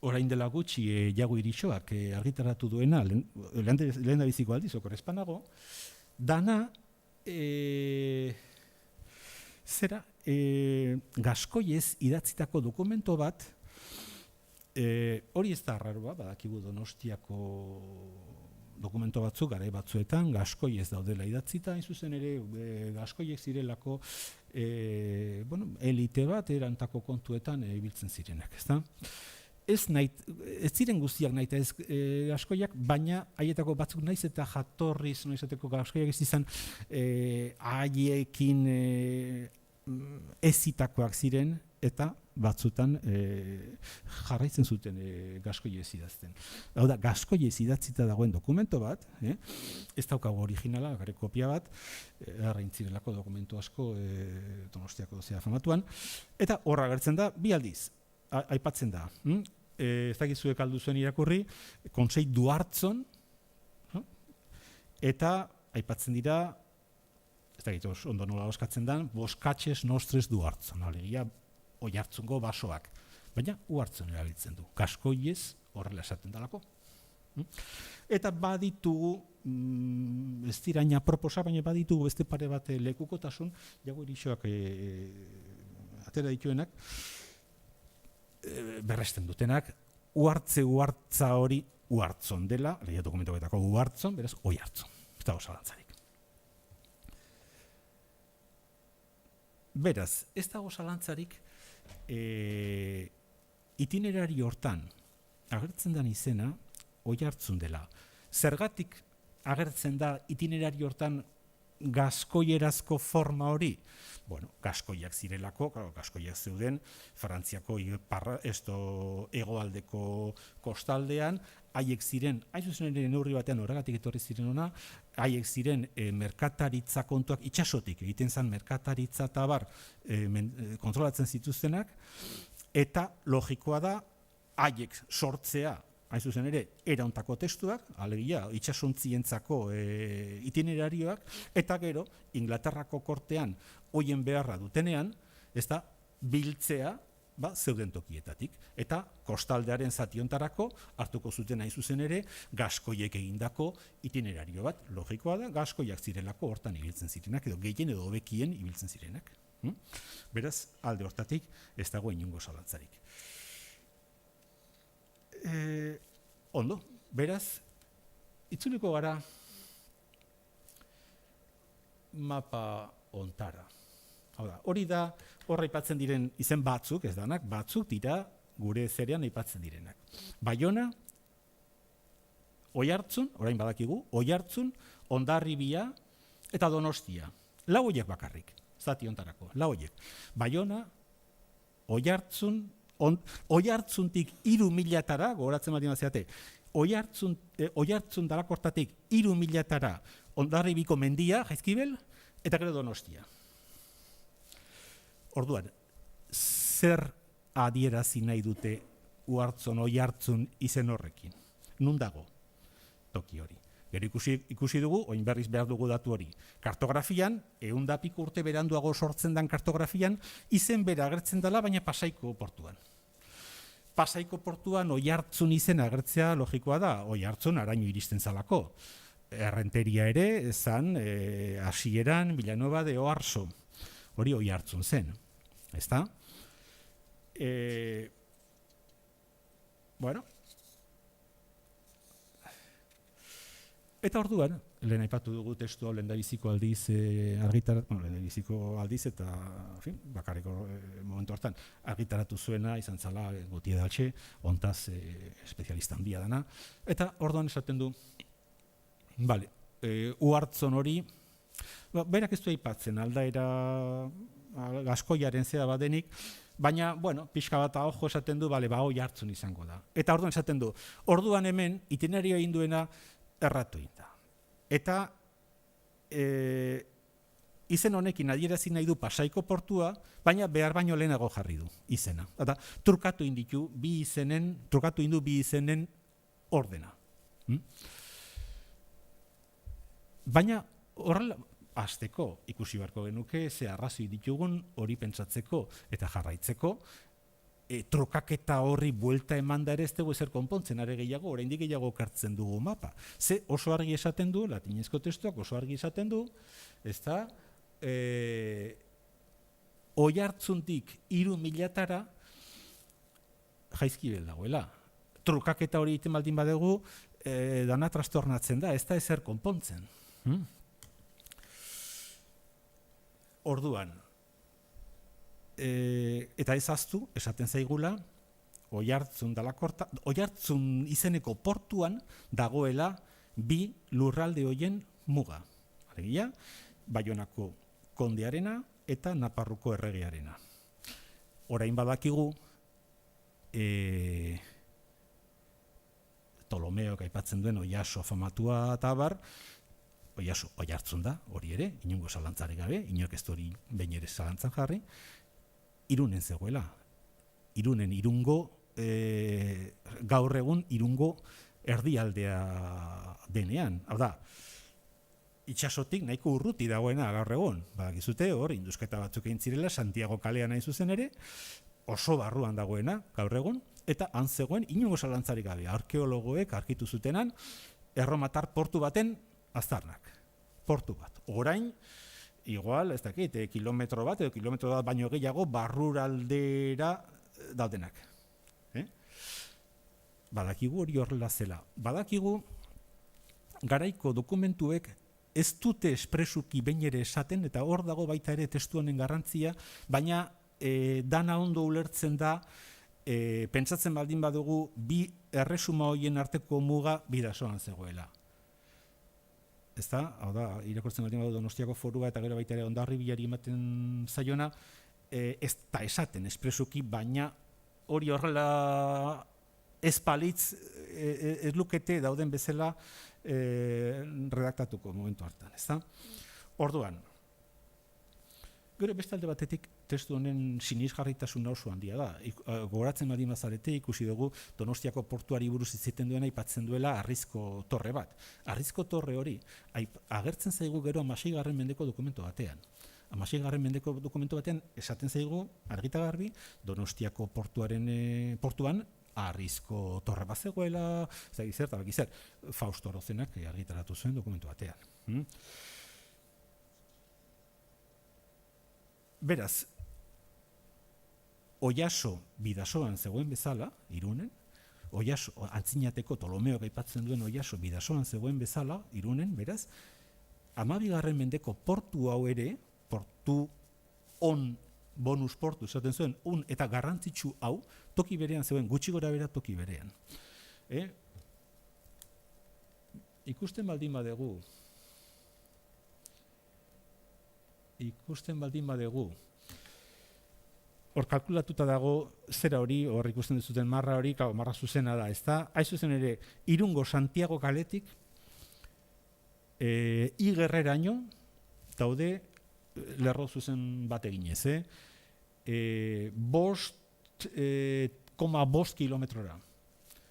orain dela gutxi Jago Irixoak argitaratu duena, lehen da biziko aldiz, okorrezpanago, dana, gaskoiez idatzitako dokumento bat, hori ez da arraroa, badakigu Donostiako dokumento batzuk, garai batzuetan, gaskoiez daudela idatzita, hain zuzen ere, gaskoiek zirelako elite bat erantako kontuetan ibiltzen zirenak, ezta? Ez ziren guztiak nahita ez gaskoiak, baina haietako batzuk naiz eta jatorriz naizateko gaskoiak ez izan haiekin ezitakoak ziren eta batzutan jarraitzen zuten gaskoiez idazten. Hau da, gaskoiez idatzita dagoen dokumento bat, ez daukagu originala, gare kopia bat, erraintzirelako dokumentu asko Donostiako zea famatuan, eta horra agertzen da, bi aldiz, aipatzen da, ez dakizuek aldu zuen irakurri, Konsei Duhartzon, eta aipatzen dira, ez dakit ondo nola oskatzen da, Boskatxes Nostres Duhartzon, alegia, Oiartzungo basoak, baina Uhartzon erabiltzen du, gaskoiez horrela esaten dalako. Eta baditugu, ez diraina proposa, baina baditugu beste pare bat lekukotasun, Jago Irixoak atera dituenak, berresten dutenak, uhartza hori Uhartzon dela, lehia dokumentoetako Uhartzon, beraz Oiartzon, ez dago zalantzarik. Beraz, ez dago zalantzarik, itinerari hortan agertzen den izena Oiartzun dela. Zergatik agertzen da itinerari hortan gaskoierazko forma hori? Bueno, gaskoiak zirelako, gaskoiak zeuden Frantziako hegoaldeko kostaldean, haiek ziren, hain zuzen ere neurri batean horregatik etorri ziren ona, haiek ziren merkataritza kontuak itsasotik egiten zen merkataritza eta bar kontrolatzen zituztenak, eta logikoa da haiek sortzea, hain zuzen ere, erauntako testuak, alegia, itsasontzientzako itinerarioak, eta gero, Inglaterrako kortean hoien beharra dutenean, ez da, biltzea, zeuden tokietatik. Eta kostaldearen zationtarako hartuko zuten hain zuzen ere gaskoiek egindako itinerario bat. Logikoa da, gaskoiak zirelako hortan ibiltzen zirenak, edo gehien edo hobekien ibiltzen zirenak. Beraz, alde hortatik ez dago inongo zalantzarik. Ondo, beraz, itzuliko gara mapa ontara. Hori da, horra aipatzen diren izen batzuk, ez danak, batzuk dira gure zerean aipatzen direnak. Baiona, Oiartzun, orain badakigu, Oiartzun, Hondarribia eta Donostia. Lau horiek bakarrik, zati ontarako, lau horiek. Baiona, Oiartzun, Oiartzuntik 3000-tara, gogoratzen baldin bazeate, Oiartzun dalakortatik 3000-tara Hondarribiko mendia, Jaizkibel, eta gero Donostia. Orduan, zer adierazi nahi dute Uhartzon, Oiartzun izen horrekin? Nun dago toki hori? Gero ikusi dugu, oin berriz behar dugu datu hori. Kartografian, 100 urte beranduago sortzen den kartografian, izen bera agertzen dela, baina Pasaiko portuan. Pasaiko portuan Oiartzun izen agertzea logikoa da, Oiartzun araño iristen zalako. Errenteria ere, zan, hasieran Vilanova de Oarso. Hori Oiartzun zen. ¿Está? Bueno. Eta orduan, lehen aipatu dugu testu lehendabiziko aldiz lehendabiziko aldiz eta bakarriko momentu hartan argitaratu zuena izan zala Gautier d'Alche, ontaz espezialista handia dana. Eta orduan esaten du, bale, Uhartzon hori, berak ez du aipatzen, aldaera gaskoiaren zera badenik, Baina, bueno, pixka bat ojo esaten du, bale, hoi hartzun izango da. Eta orduan esaten du, orduan hemen, itinerario egin duena erratu egin da. Eta izen honekin adierazi nahi du Pasaiko portua, baina behar baino lehenago jarri du izena. Eta trukatu du bi izenen ordena. Baina horrela hasteko ikusi beharko genuke ze arrazoi ditugun hori pentsatzeko eta jarraitzeko, trukaketa horri buelta emanda ere ez dugu ezer konpontzen, are gehiago, oraindik gehiago kartzen dugu mapa. Ze oso argi esaten du, latinezko testuak oso argi esaten du, ez da, Oiartzundik 3.000-tara jaizkibel dagoela. Trukaketa hori egiten baldin badegu, dana trastornatzen da, ez da ezer konpontzen. Orduan, eta ez ahaztu, esaten zaigula, Oiartzun izeneko portuan dagoela bi lurralde hoien muga. Alegia, Baionako kondearena eta Naparruko erregearena. Orain badakigu, Ptolomeok aipatzen duen Oiaso famatua eta abar, Oiaso Oiartzun da, hori ere, inongo zalantzarik gabe, inork ez hori behin ere zalantzan jarri, Irunen zegoela. Irunen Irungo, gaur egun Irungo erdialdea denean. Hau da, itxasotik nahiko urruti dagoena gaur egun. Badakizute hor, indusketa batzuk egin zirela, Santiago kalean hain zuzen ere, oso barruan dagoena gaur egun, eta han zegoen inongo zalantzarik gabe. Arkeologoek arkitu zutenan, erromatar portu baten aztarnak. Portu bat. Orain, igual, ez dakit, kilometro bat edo kilometro bat baino gehiago barruraldera daudenak. Badakigu hori horrela zela. Badakigu garaiko dokumentuek ez dute espresuki behin ere esaten, eta hor dago baita ere testu honen garrantzia, baina dana ondo ulertzen da, pentsatzen baldin badugu, bi erresuma horien arteko muga Bidasoan zegoela. Ez da, hau da, irakurtzen baldin badu Donostiako forua eta gero baita ere Hondarribiari ematen zaiona, ez da esaten espresuki, baina hori horrela ez palitz, ez lukete dauden bezala redaktatuko momentu hartan, ez da? Orduan, gero beste alde batetik testu honen sinisgarritasuna oso handia da. Gogoratzen baldin bazarete ikusi dugu Donostiako portuari buruz hitz egiten duena aipatzen duela Harrizko torre bat. Harrizko torre hori agertzen zaigu gero 16. mendeko dokumentu batean. 16. mendeko dokumentu batean esaten zaigu argita garbi Donostiako portuan Harrizko torre bat zegoela, zer, Fausto Orozenak argitaratu zuen dokumentu batean. Beraz, Oiaso Bidasoan zegoen bezala, Irunen, Oiaso, antzinateko Ptolomeok aipatzen duen Oiaso Bidasoan zegoen bezala, Irunen, beraz, 12. mendeko portu hau ere, portu on bonus portu, esaten zuen, eta garrantzitsu hau, toki berean zegoen, gutxi gora bera toki berean. Ikusten baldin badegu, hor kalkulatuta dago zera hori, hor ikusten duzuten marra hori, marra zuzena da, ez da? Hain zuzen ere, Irungo Santiago kaletik, Igerreraino, daude, lerro zuzen bat eginez, 5,5 kilometrora.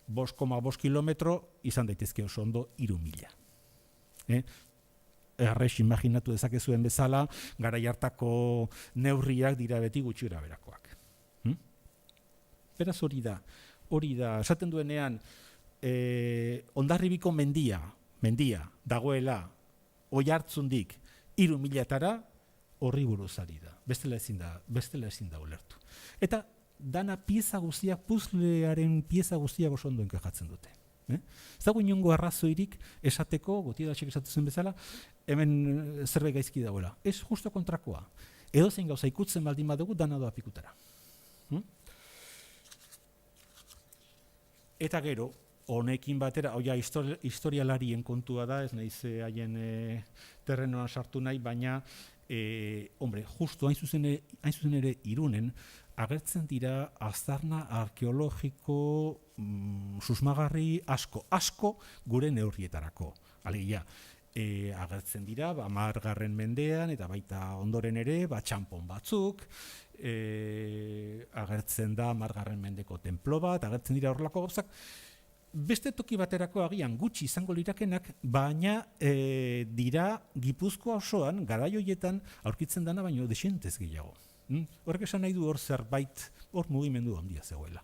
5,5 kilometro izan daitezke oso ondo 3.000. Errex imaginatu dezakezuen bezala, garai hartako neurriak dira beti gutxira berakoak. Beraz hori da, esaten duenean, Hondarribiko mendia dagoela Oiartzundik 3.000-tara horri buruz ari da. Bestela ezin da ulertu. Eta dana pieza guztiak, puzlearen pieza guztiak oso ondo enkajatzen dute. Ez dago inongo arrazoirik esateko, Gotidaxek esatu zen bezala, hemen zerbait gaizki dagoela. Ez justo kontrakoa. Edozein gauza ikutzen baldin badugu, dana doa pikutara. Eta gero, honekin batera, historialarien kontua da, ez naiz haien terrenoan sartu nahi, baina, justu hain zuzen ere Irunen, agertzen dira aztarna arkeologiko susmagarri asko gure neurrietarako. Alegia, agertzen dira, 10. mendean eta baita ondoren ere, txanpon batzuk, agertzen da 10. mendeko tenplo bat, agertzen dira horrelako gauzak, beste toki baterako agian gutxi izango lirakenak, baina dira Gipuzkoa osoan, garai horietan aurkitzen dana baino desientez gehiago. Horrek esan nahi du hor zerbait, hor mugimendu handia zegoela.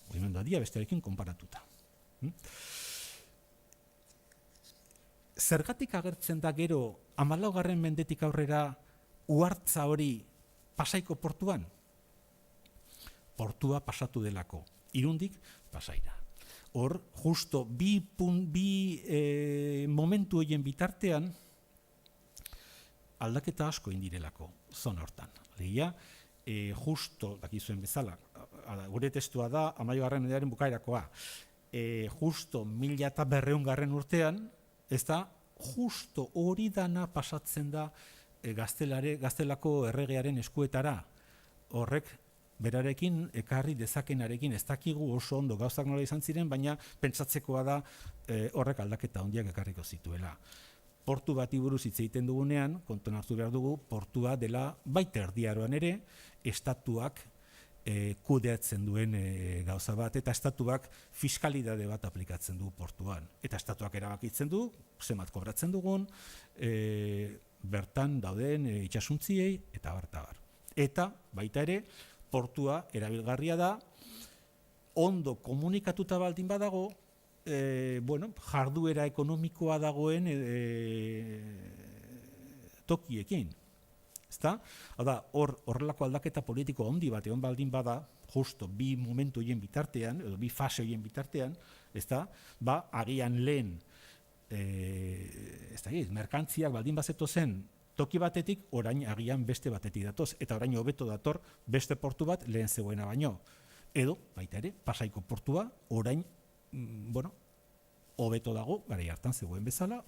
Mugimendu handia bestearekin konparatuta. Zergatik agertzen da gero 14. mendetik aurrera uhartza hori Pasaiko portuan? Portua pasatu delako, Irundik Pasaira. Hor, justo bi momentu horien bitartean aldaketa asko indirelako, zona hortan. Alegia, justo, dakizuen bezala, gure testua da, 10. mendearen bukaerakoa, justo 1200. urtean, ez da, justo hori dana pasatzen da Gaztelako erregearen eskuetara. Horrek, berarekin, ekarri dezakenarekin, ez dakigu oso ondo gauzak nola izan ziren, baina pentsatzekoa da horrek aldaketa handiak ekarriko zituela. Portu bati buruz hitz egiten dugunean, kontuan hartu behar dugu, portua dela baita Erdi Aroan ere, estatuak kudeatzen duen gauza bat, eta estatuak fiskalidade bat aplikatzen du portuan. Eta estatuak erabakitzen du, zenbat kobratzen dugun, bertan dauden itsasuntziei, eta bar. Eta, baita ere, portua erabilgarria da, ondo komunikatuta baldin badago, jarduera ekonomikoa dagoen tokiekin. Ezta? Hau da, horrelako aldaketa politiko handi bat egon baldin bada, justo bi momentu horien bitartean, edo bi fase horien bitartean, ezta? Agian lehen, merkantziak baldin bazeto zen toki batetik, orain agian beste batetik datoz, eta orain hobeto dator beste portu bat lehen zegoena baino. Edo, baita ere, Pasaiko portua, orain, hobeto dago, garai hartan zegoen bezala,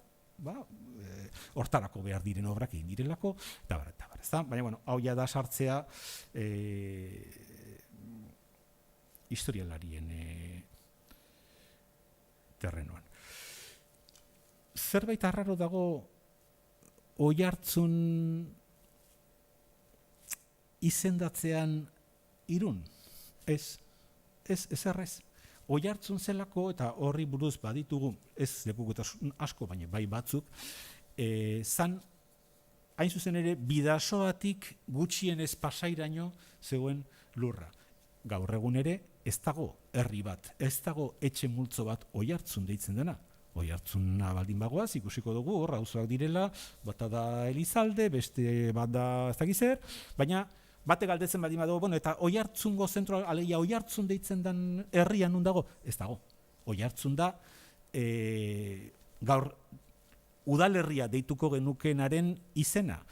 hortarako behar diren obrak egin direlako, eta bar, ezta? Baina, hau ja da sartzea historialarien terrenoan. Zerbait arraro dago Oiartzun izendatzean Irun? Ez errez. Oiartzun zelako, eta horri buruz baditugu, ez lekukotasun asko, baina bai batzuk, zan, hain zuzen ere, Bidasoatik gutxienez Pasairaino zegoen lurra. Gaur egun ere, ez dago herri bat, ez dago etxe multzo bat Oiartzun deitzen dena. Oiartzuna baldin bagoaz, ikusiko dugu, hor, auzoak direla, bata da Elizalde, beste bat da ez dakiz zer, baina bate galdetzen baldin badago, eta Oiartzungo zentroa, alegia Oiartzun deitzen den herrian nun dago, ez dago. Oiartzun da, gaur udalerria deituko genukenaren izena,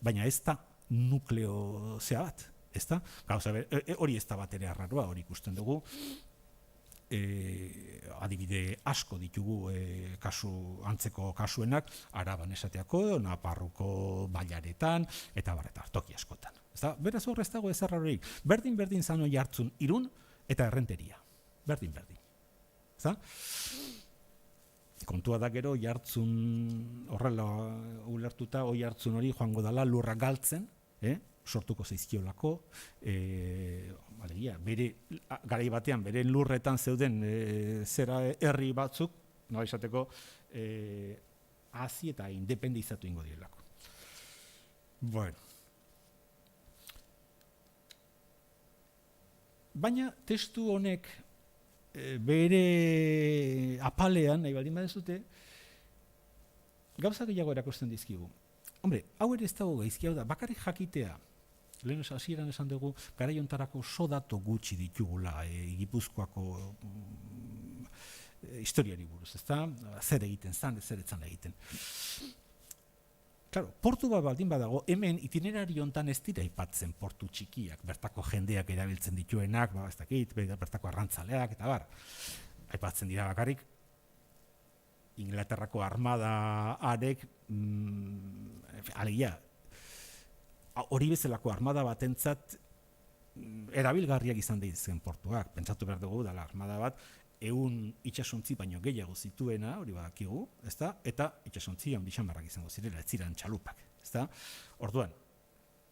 baina ez da nukleo zea bat, ez da? Hori ez da bat ere arraroa, hori ikusten dugu, adibide asko ditugu antzeko kasuenak, Araban esateako, Naparruko bailaretan, eta toki askotan. Beraz horrez dago ez arrarorik. Berdin zan Oiartzun Irun eta Errenteria. Berdin. Kontua da gero Oiartzun horrela ulertuta Oiartzun hori joango dela lurra galtzen, sortuko zaizkiolako, garai batean bere lurretan zeuden zera herri batzuk, nola izateko, hazi eta independizatu ingo direlako. Baina testu honek bere apalean, nahi baldin badezute, gauza gehiago erakusten dizkigu. Hombre, hau ere ez dago gaizki, hau da, bakarrik jakitea, lehen hasieran esan dugu, garai hontarako sodato gutxi ditugula Gipuzkoako historiari buruz, ezta? Zer egiten zan, zer etzan egiten. Claro, portu bat baldin badago, hemen itinerari hontan ez dira aipatzen portu txikiak, bertako jendeak erabiltzen dituenak, ez dakit, bertako arrantzaleak, eta bar. Aipatzen dira bakarrik, Inglaterrako armada arek, alegia, hori bezalako armada batentzat erabilgarriak izan daitezken portuak. Pentsatu behar dugu dela armada bat 100 itsasontzi baino gehiago zituena, hori badakigu, ezta? Eta itsasontzi handi xamarrak izango zirela, ez ziren txalupak, ezta? Orduan,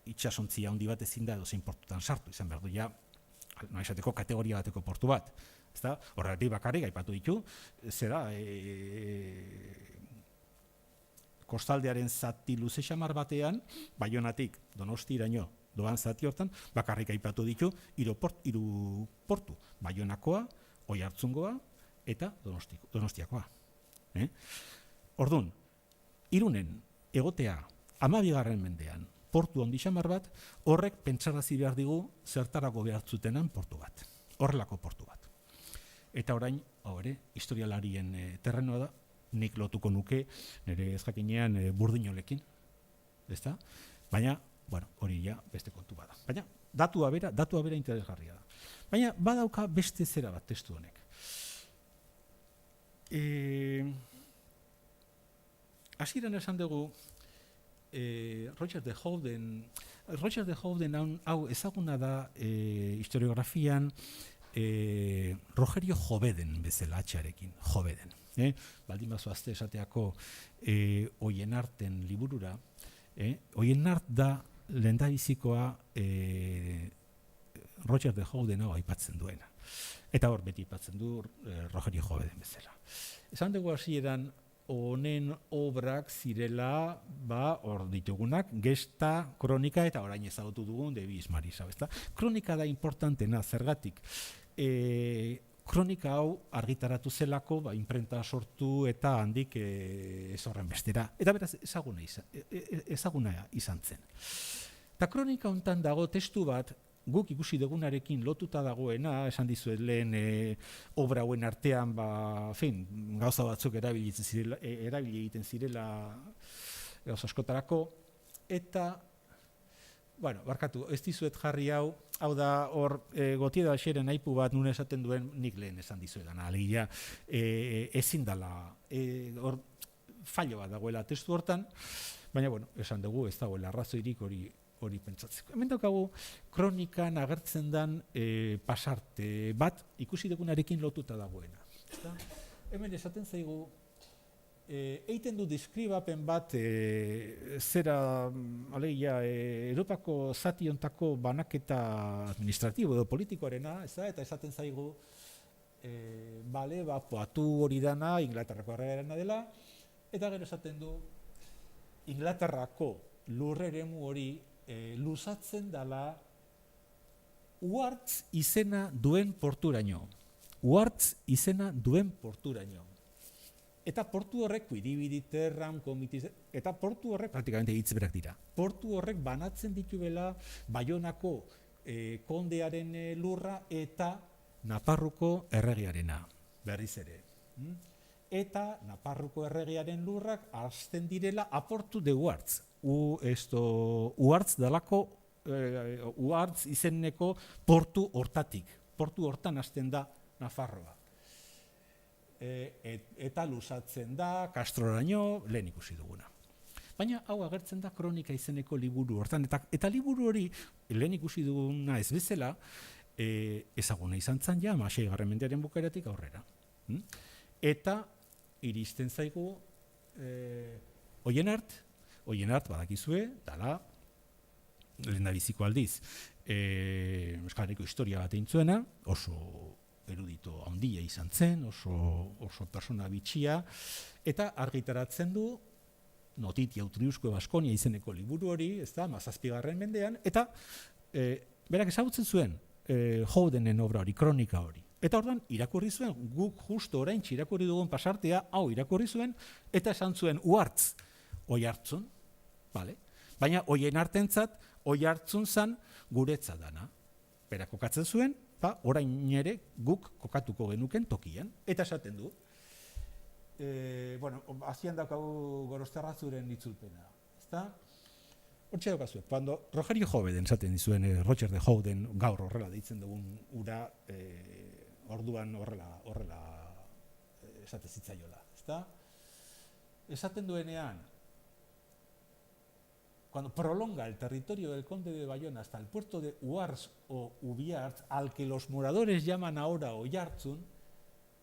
itsasontzi handi bat ezin da edozein portutan sartu, izan behar du ja, no esateko kategoria bateko portu bat, ezta? Horregatik bakarrik aipatu ditu, zera, kostaldearen zati luze xamar batean, Baionatik Donostiraino doan zati hortan, bakarrik aipatu ditu hiru portu, Baionakoa, Oiartzungoa eta Donostiakoa. Orduan, Irunen egotea 12. mendean portu handi xamar bat, horrek pentsarazi behar digu zertarako behar zutenan portu bat, horrelako portu bat. Eta orain, hau ere, historialarien terrenoa da, nik lotuko nuke nire ezjakinean Burdinolekin, ezta? Baina, bueno, hori ja beste kontu bada. Baina, datua bera interesgarria da. Baina, badauka beste zera bat testu honek. Hasieran esan dugu, Roger de Howden hau ezaguna da historiografian Rogerio Joveden bezala atxarekin, Joveden. Baldin bazo azte esateako Oienarten liburura, Oienart da lehendabizikoa Roger de Howden hau aipatzen duena. Eta hor beti aipatzen du Rogerio Joveden bezala. Esan dugu hasieran honen obrak zirela, hor ditugunak, gesta, kronika eta orain ezagutu dugun de Bismarisa, ezta? Kronika da importantena, zergatik. Kronika hau argitaratu zelako, imprenta sortu eta handik ez horren bestera. Eta beraz, ezaguna izan zen. Eta kronika hontan dago testu bat, guk ikusi dugunarekin lotuta dagoena, esan dizuet lehen obra hauen artean, gauza batzuk erabili egiten zirela gauza askotarako, eta, barkatu, ez dizuet jarri hau da hor Gotieda Xeren aipu bat nune esaten duen nik lehen esan dizuetan, alegia ezin dela, hor fallo bat dagoela testu hortan, baina, esan dugu ez dagoela arrazoirik hori pentsatzeko. Hemen daukagu kronikan agertzen den pasarte bat ikusi dugunarekin lotuta dagoena. Hemen esaten zaigu, eiten du deskribapen bat zera, alegia, Europako zati hontako banaketa administratibo edo politikoarena, eta esaten zaigu, poatu hori dana, Inglaterrako erregearena dela, eta gero esaten du, Inglaterrako lurreremu hori luzatzen dela Uhartz izena duen porturaino. Uhartz izena duen porturaino. Eta portu horrek, Kuidibiditerram, komitiz, eta portu horrek, praktikamente hitz-berak dira, portu horrek banatzen dituela Baionako kondearen lurra eta Naparruko erregearena, berriz ere. Eta Naparruko erregearen lurrak hasten direla aportu de Uhartz. Uhartz dalako, Uhartz izeneko portu hortatik. Portu hortan hasten da Nafarroa. Eta luzatzen da, Castroraino, lehen ikusi duguna. Baina hau agertzen da kronika izeneko liburu hortan. Eta liburu hori, lehen ikusi duguna ez bezala, ezaguna izan zen ja, 6. mendearen bukaeratik aurrera. Eta iristen zaigu Oienart badakizue, dala, lehendabiziko aldiz, Euskal Herriko historia bat egin zuena, oso erudito handia izan zen, oso persona bitxia, eta argitaratzen du Notitia Utriusco Baskonia izeneko liburu hori, ez da, 17. mendean, eta berak ezagutzen zuen Howdenen obra hori, kronika hori. Eta orduan irakurri zuen, guk justo oraintxe irakurri dugun pasartea, hau irakurri zuen, eta esan zuen Uhartz, Oiartzun, baina Oienartentzat, Oiartzun zan guretzat dana. Berak kokatzen zuen, orain ere guk kokatuko genuken tokian, eta esaten du. Azian daukagu Gorosterrazuren itzulpena, ezta? Hortxe daukazue, cuando Rogerio Joveden esaten dizuen, Roger de Howden gaur horrela deitzen dugun ura, orduan horrela esate zitzaiola, ezta? Esaten duenean, cuando prolonga el territorio del conde de Bayona hasta el puerto de Huars o Ubiarts, al que los moradores llaman ahora Oiartzun,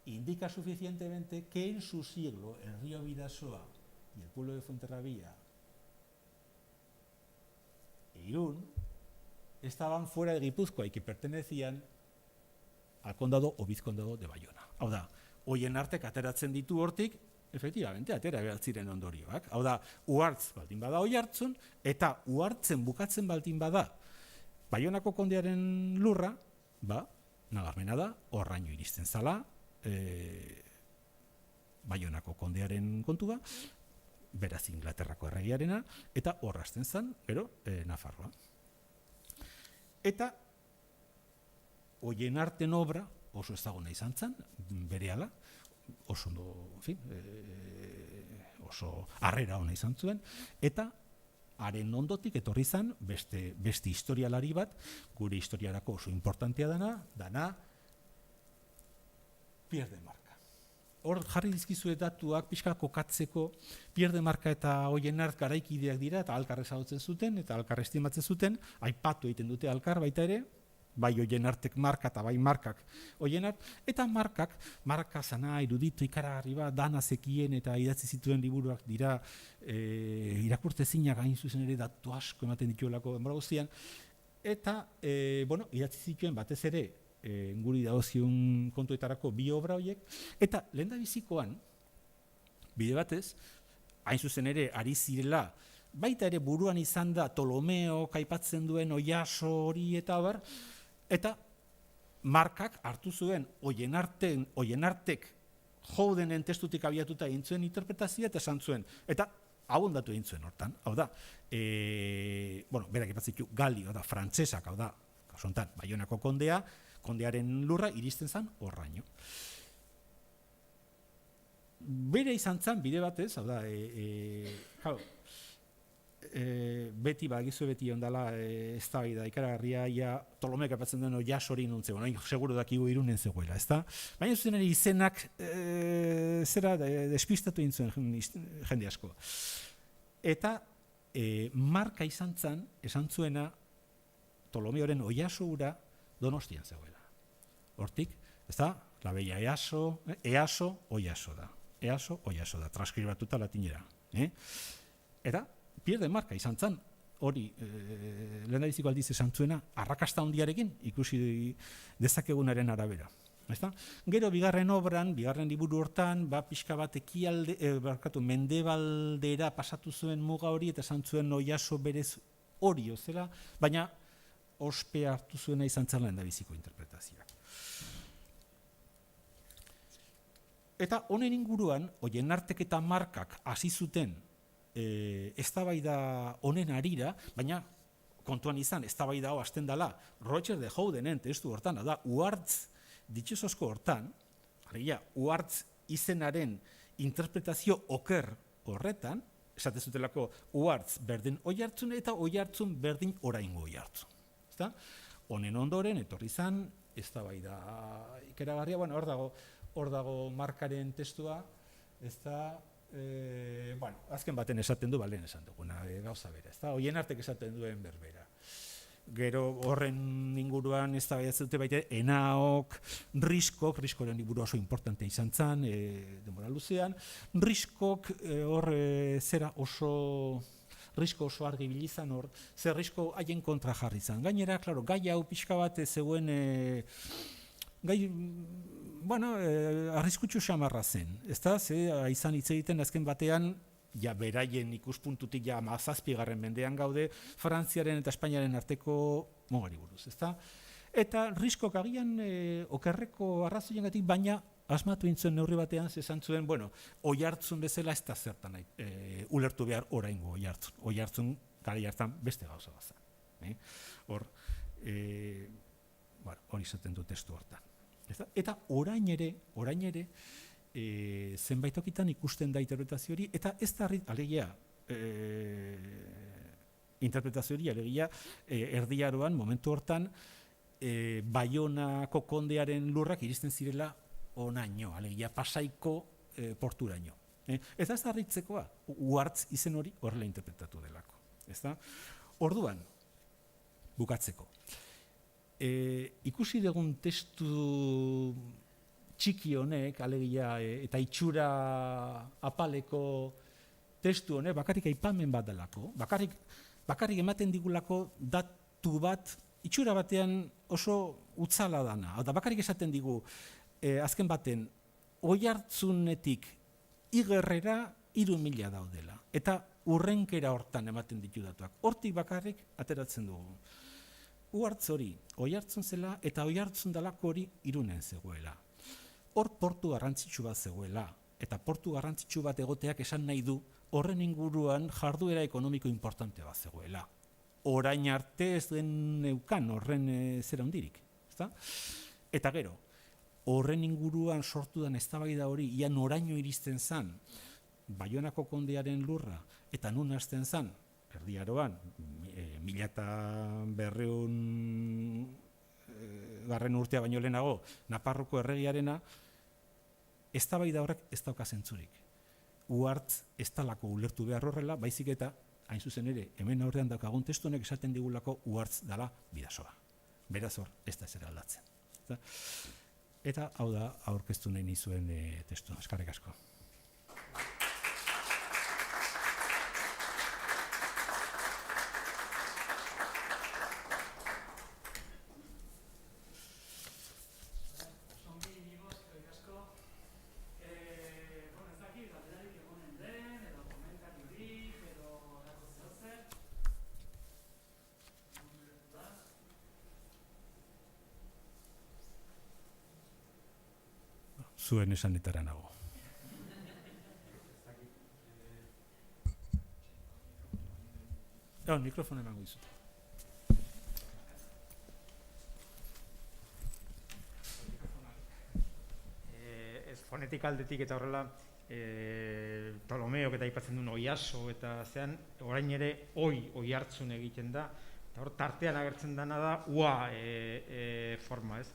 indica suficientemente que en su siglo el río Bidasoa y el pueblo de Fuenterrabía e Irún estaban fuera de Guipúzcoa y que pertenecían al condado o vizkondado de Bayona. Hau da, hoien artek ateratzen ditu hortik, efectivamente, atera behar ziren ondorioak. Hau da, Uhartz baldin bada Oiartzun, eta Uhartzen bukatzen baldin bada Bayonako kondearen lurra, nabarmena da, horraino iristen zala, Bayonako kondearen kontua, beraz Inglaterrako erregiarena, eta horrazten zen, gero, Nafarroa. Eta hoien arten obra oso ezaguna izan zen, berehala, oso harrera ona izan zuen, eta haren ondotik etorri zen beste historialari bat, gure historiarako oso importantea dana Pierre de Marca. Hor jarri dizkizue datuak pixka kokatzeko. Pierre de Marca eta Oienart garaikideak dira, eta alkar ezagutzen zuten, eta alkar estimatzen zuten, aipatu egiten dute alkar baita ere, bai Oienartek Marka eta bai Markak Oienart, eta Marka zana erudito ikaragarri bat, dana zekien eta idatzi zituen liburuak dira irakurtezinak hain zuzen ere datu asko ematen dituelako denbora guztian, eta idatzi zituen batez ere guri dagozion kontuetarako bi obra horiek, eta lehendabizikoan, bide batez, hain zuzen ere ari zirela, baita ere buruan izan da Ptolomeo aipatzen duen Oiaso hori eta bar, eta Markak hartu zuen Oienartek Joudenen testutik abiatuta egin zuen interpretazioa eta esan zuen, eta abondatu egin zuen hortan, hau da, berak aipatzen ditu Galio, da, frantsesak, hau da, kasontan, Bayonako kondearen lurra iristen zen horraino. Bere izan zen, bide batez, hau da, beti ondala eztabaida ikaragarria, Ptolomeok aipatzen duen Oias hori non zegoen, seguru dakigu Irunen zegoela, ezta? Baina zuzen ere izenak despistatu egin zuen jende asko. Eta Marka izan zen, esan zuena, Ptolomeoren Oiaso ura Donostian zegoela. Hortik, ezta? La bella Easo, Oiaso da. Easo, Oiaso da, transkribatuta latinera. Eta, Pierre de Marca izan zen, hori, lehendabiziko aldiz esan zuena, arrakasta handiarekin ikusi dezakegunaren arabera. Gero, bigarren obran, bigarren liburu hortan, pixka bat mendebaldera pasatu zuen muga hori, eta esan zuen Oiaso berez hori zela, baina ospe hartu zuena izan zen lehendabiziko interpretazioak. Eta honen inguruan, Oienartek eta Markak hasi zuten eztabaida honen harira, baina kontuan izan, eztabaida hau hasten dela, Roger de Joudenen testu hortan, da, Uhartz ditxosozko hortan, Uhartz izenaren interpretazio oker horretan, esate zutelako Uhartz berdin Oiartzun eta Oiartzun berdin oraingo Oiartzun. Honen ondoren, etorri zan, eztabaida ikaragarria, hor dago Markaren testua, azken baten esaten du, balen esan duguna, gauza bera, Oienartek esaten duen berbera. Gero horren inguruan eztabaidatzen dute baita Enaok, Riskoren liburu oso importante izan zen, denbora luzean, Riskok Risko oso argi bilizan hor, zer Risko haien kontra jarri zan. Gainera, gai hau pixka bat zegoen, arriskutsu xamarra zen. Izan hitz egiten azken batean, beraien ikuspuntutik 17. mendean gaude, Frantziaren eta Espainiaren arteko mugari buruz. Eta Riskok agian okerreko arrazoiengatik, baina asmatu intzuen neurri batean, esan zuen, Oiartzun bezala ez da zertan ulertu behar oraingo Oiartzun. Oiartzun garai hartan beste gauza bat zen. Hori izaten du testu hortan. Eta orain ere, zenbait okitan ikusten da interpretazio hori, eta ez da alegia interpretazio hori, alegia erdiaroan, momentu hortan, Bayonako kondearen lurrak iristen zirela onaino, alegia Pasaiko porturaino. Eta ez da harritzekoa, Uhartz izen hori horrela interpretatu delako. ezta? Orduan, bukatzeko. Ikusi dugun testu txiki honek, alegia, eta itxura apaleko testu honek, bakarrik aipamen bat delako, bakarrik ematen digulako datu bat, itxura batean oso utzala dana. Hau da, bakarrik esaten digu, azken baten, Oiartzunetik Igerrera 3.000 daudela. Eta urrenkera hortan ematen ditu datuak. Hortik bakarrik ateratzen dugu. Uhartz hori Oiartzun zela eta Oiartzun dalako hori Irunen zegoela. Hor portu garrantzitsu bat zegoela. Eta portu garrantzitsu bat egoteak esan nahi du horren inguruan jarduera ekonomiko importante bat zegoela. Orain arte ez den neukan horren zera hundirik. Eta gero, horren inguruan sortu den eztabaida hori ia noraino iristen zan, Baionako kondearen lurra, eta nun hasten zan, Erdi Aroan, 1200 garren urtea baino lehenago, Naparroko erregiarena, eztabaida horrek ez dauka zentzurik. Uhartz ez talako ulertu behar horrela, baizik eta, hain zuzen ere, hemen aurrean daukagun testu honek esaten digulako Uhartz dala Bidasoa. Beraz hor, ez da zera aldatzen. Eta hau da aurkeztu nahi nizuen testu. Eskerrik asko. Zuen esanetara nago. Mikrofona emango dizut. Fonetik aldetik eta horrela, Ptolomeok eta aipatzen duen Oiaso eta zean, orain ere Oiartzun egiten da, eta hor tartean agertzen dena da ua forma, ez?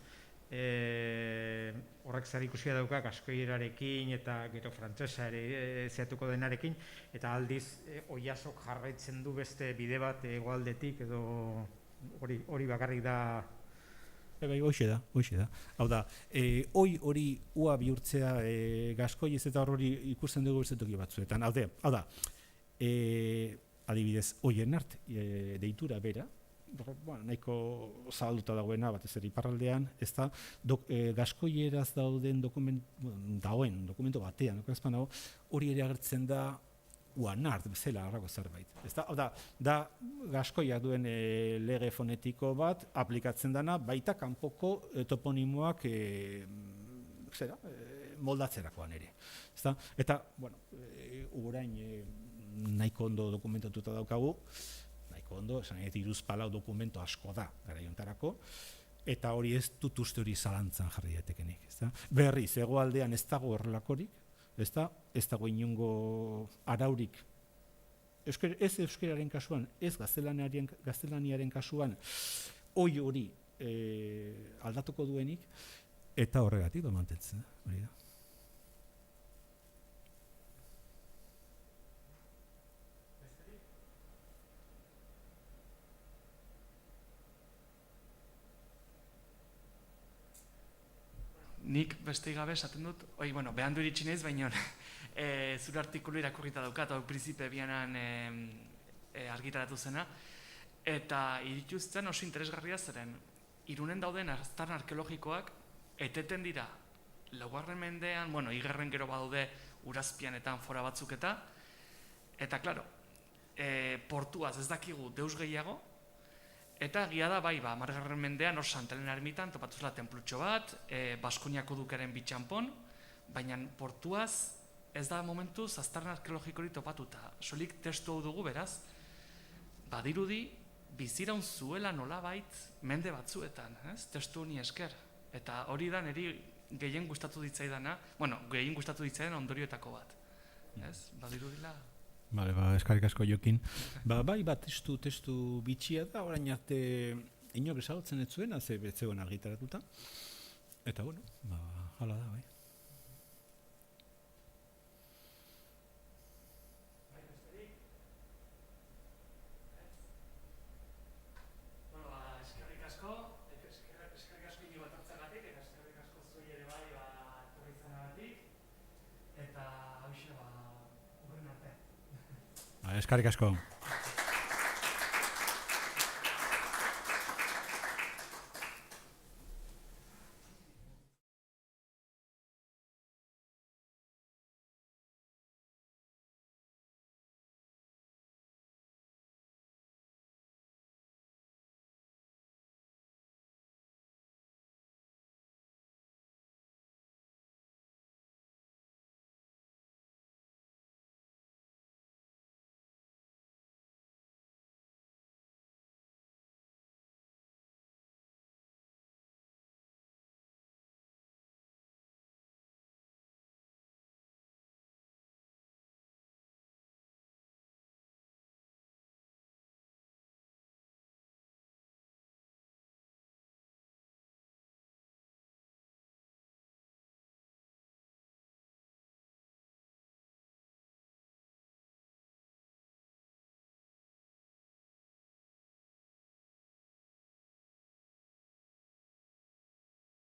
Horrek zer ikusia dauka gaskoierarekin eta gero frantsesa ere zehatuko denarekin, eta aldiz Oiasok jarraitzen du beste bide bat hegoaldetik edo hori bakarrik da. Hoxe da. Hau da, hori ua bihurtzea gaskoi ez eta hori ikusten dugu beste toki batzuetan. Hau da, adibidez, Oienart deitura bera, nahiko zabalduta dagoena, batez ere iparraldean, ez da, gaskoieraz dagoen dokumento batean, hori ere agertzen da Uanart, bezala, horrako zerbait. Hau da gaskoiak duen lege fonetiko bat, aplikatzen dana, baita kanpoko toponimoak moldatzerakoan ere. Eta, orain nahiko ondo dokumentatuta daukagu, esan nahi 3 dokumento asko da garaiontarako, eta hori ez dut uste hori zalantzan jarri daitekenik. Berriz, hegoaldean ez dago horrelakorik, ez dago inongo araurik, ez euskeraren kasuan, ez gaztelaniaren kasuan, hori aldatuko duenik, eta horregatik da mantentzen. Hori da. Nik beste gabe esaten dut, behandu iritsi naiz, baina zure artikulu irakurrita daukat, hau Prinzipe bianan argitaratu zena, eta irituzten oso interesgarria zeren, Irunen dauden aztarna arkeologikoak eteten dira, 4. mendean, Igerren gero badaude Urazpianetan fora batzuk eta, klaro, portuaz ez dakigu deus gehiago, eta egia da, 10. mendean, hor Santelen ermitan, topatuzela tenplutxo bat, Baskoniako dukeren bitxanpon, baina portuaz ez da momentuz aztarna arkeologikori topatuta. Solik testu hau dugu, beraz, badirudi, biziraun zuela nolabait mende batzuetan, testu honi esker. Eta hori da niri gehien gustatu ditzaidana, gehien gustatu ditzaidan ondorioetako bat. Badirudila... Eskerrik asko Jokin. Testu bitxia da, orain arte inor ezagutzen ez zuena, ze betzegoen argitaratuta. Eta, hala da, bai. Eskerrik asko.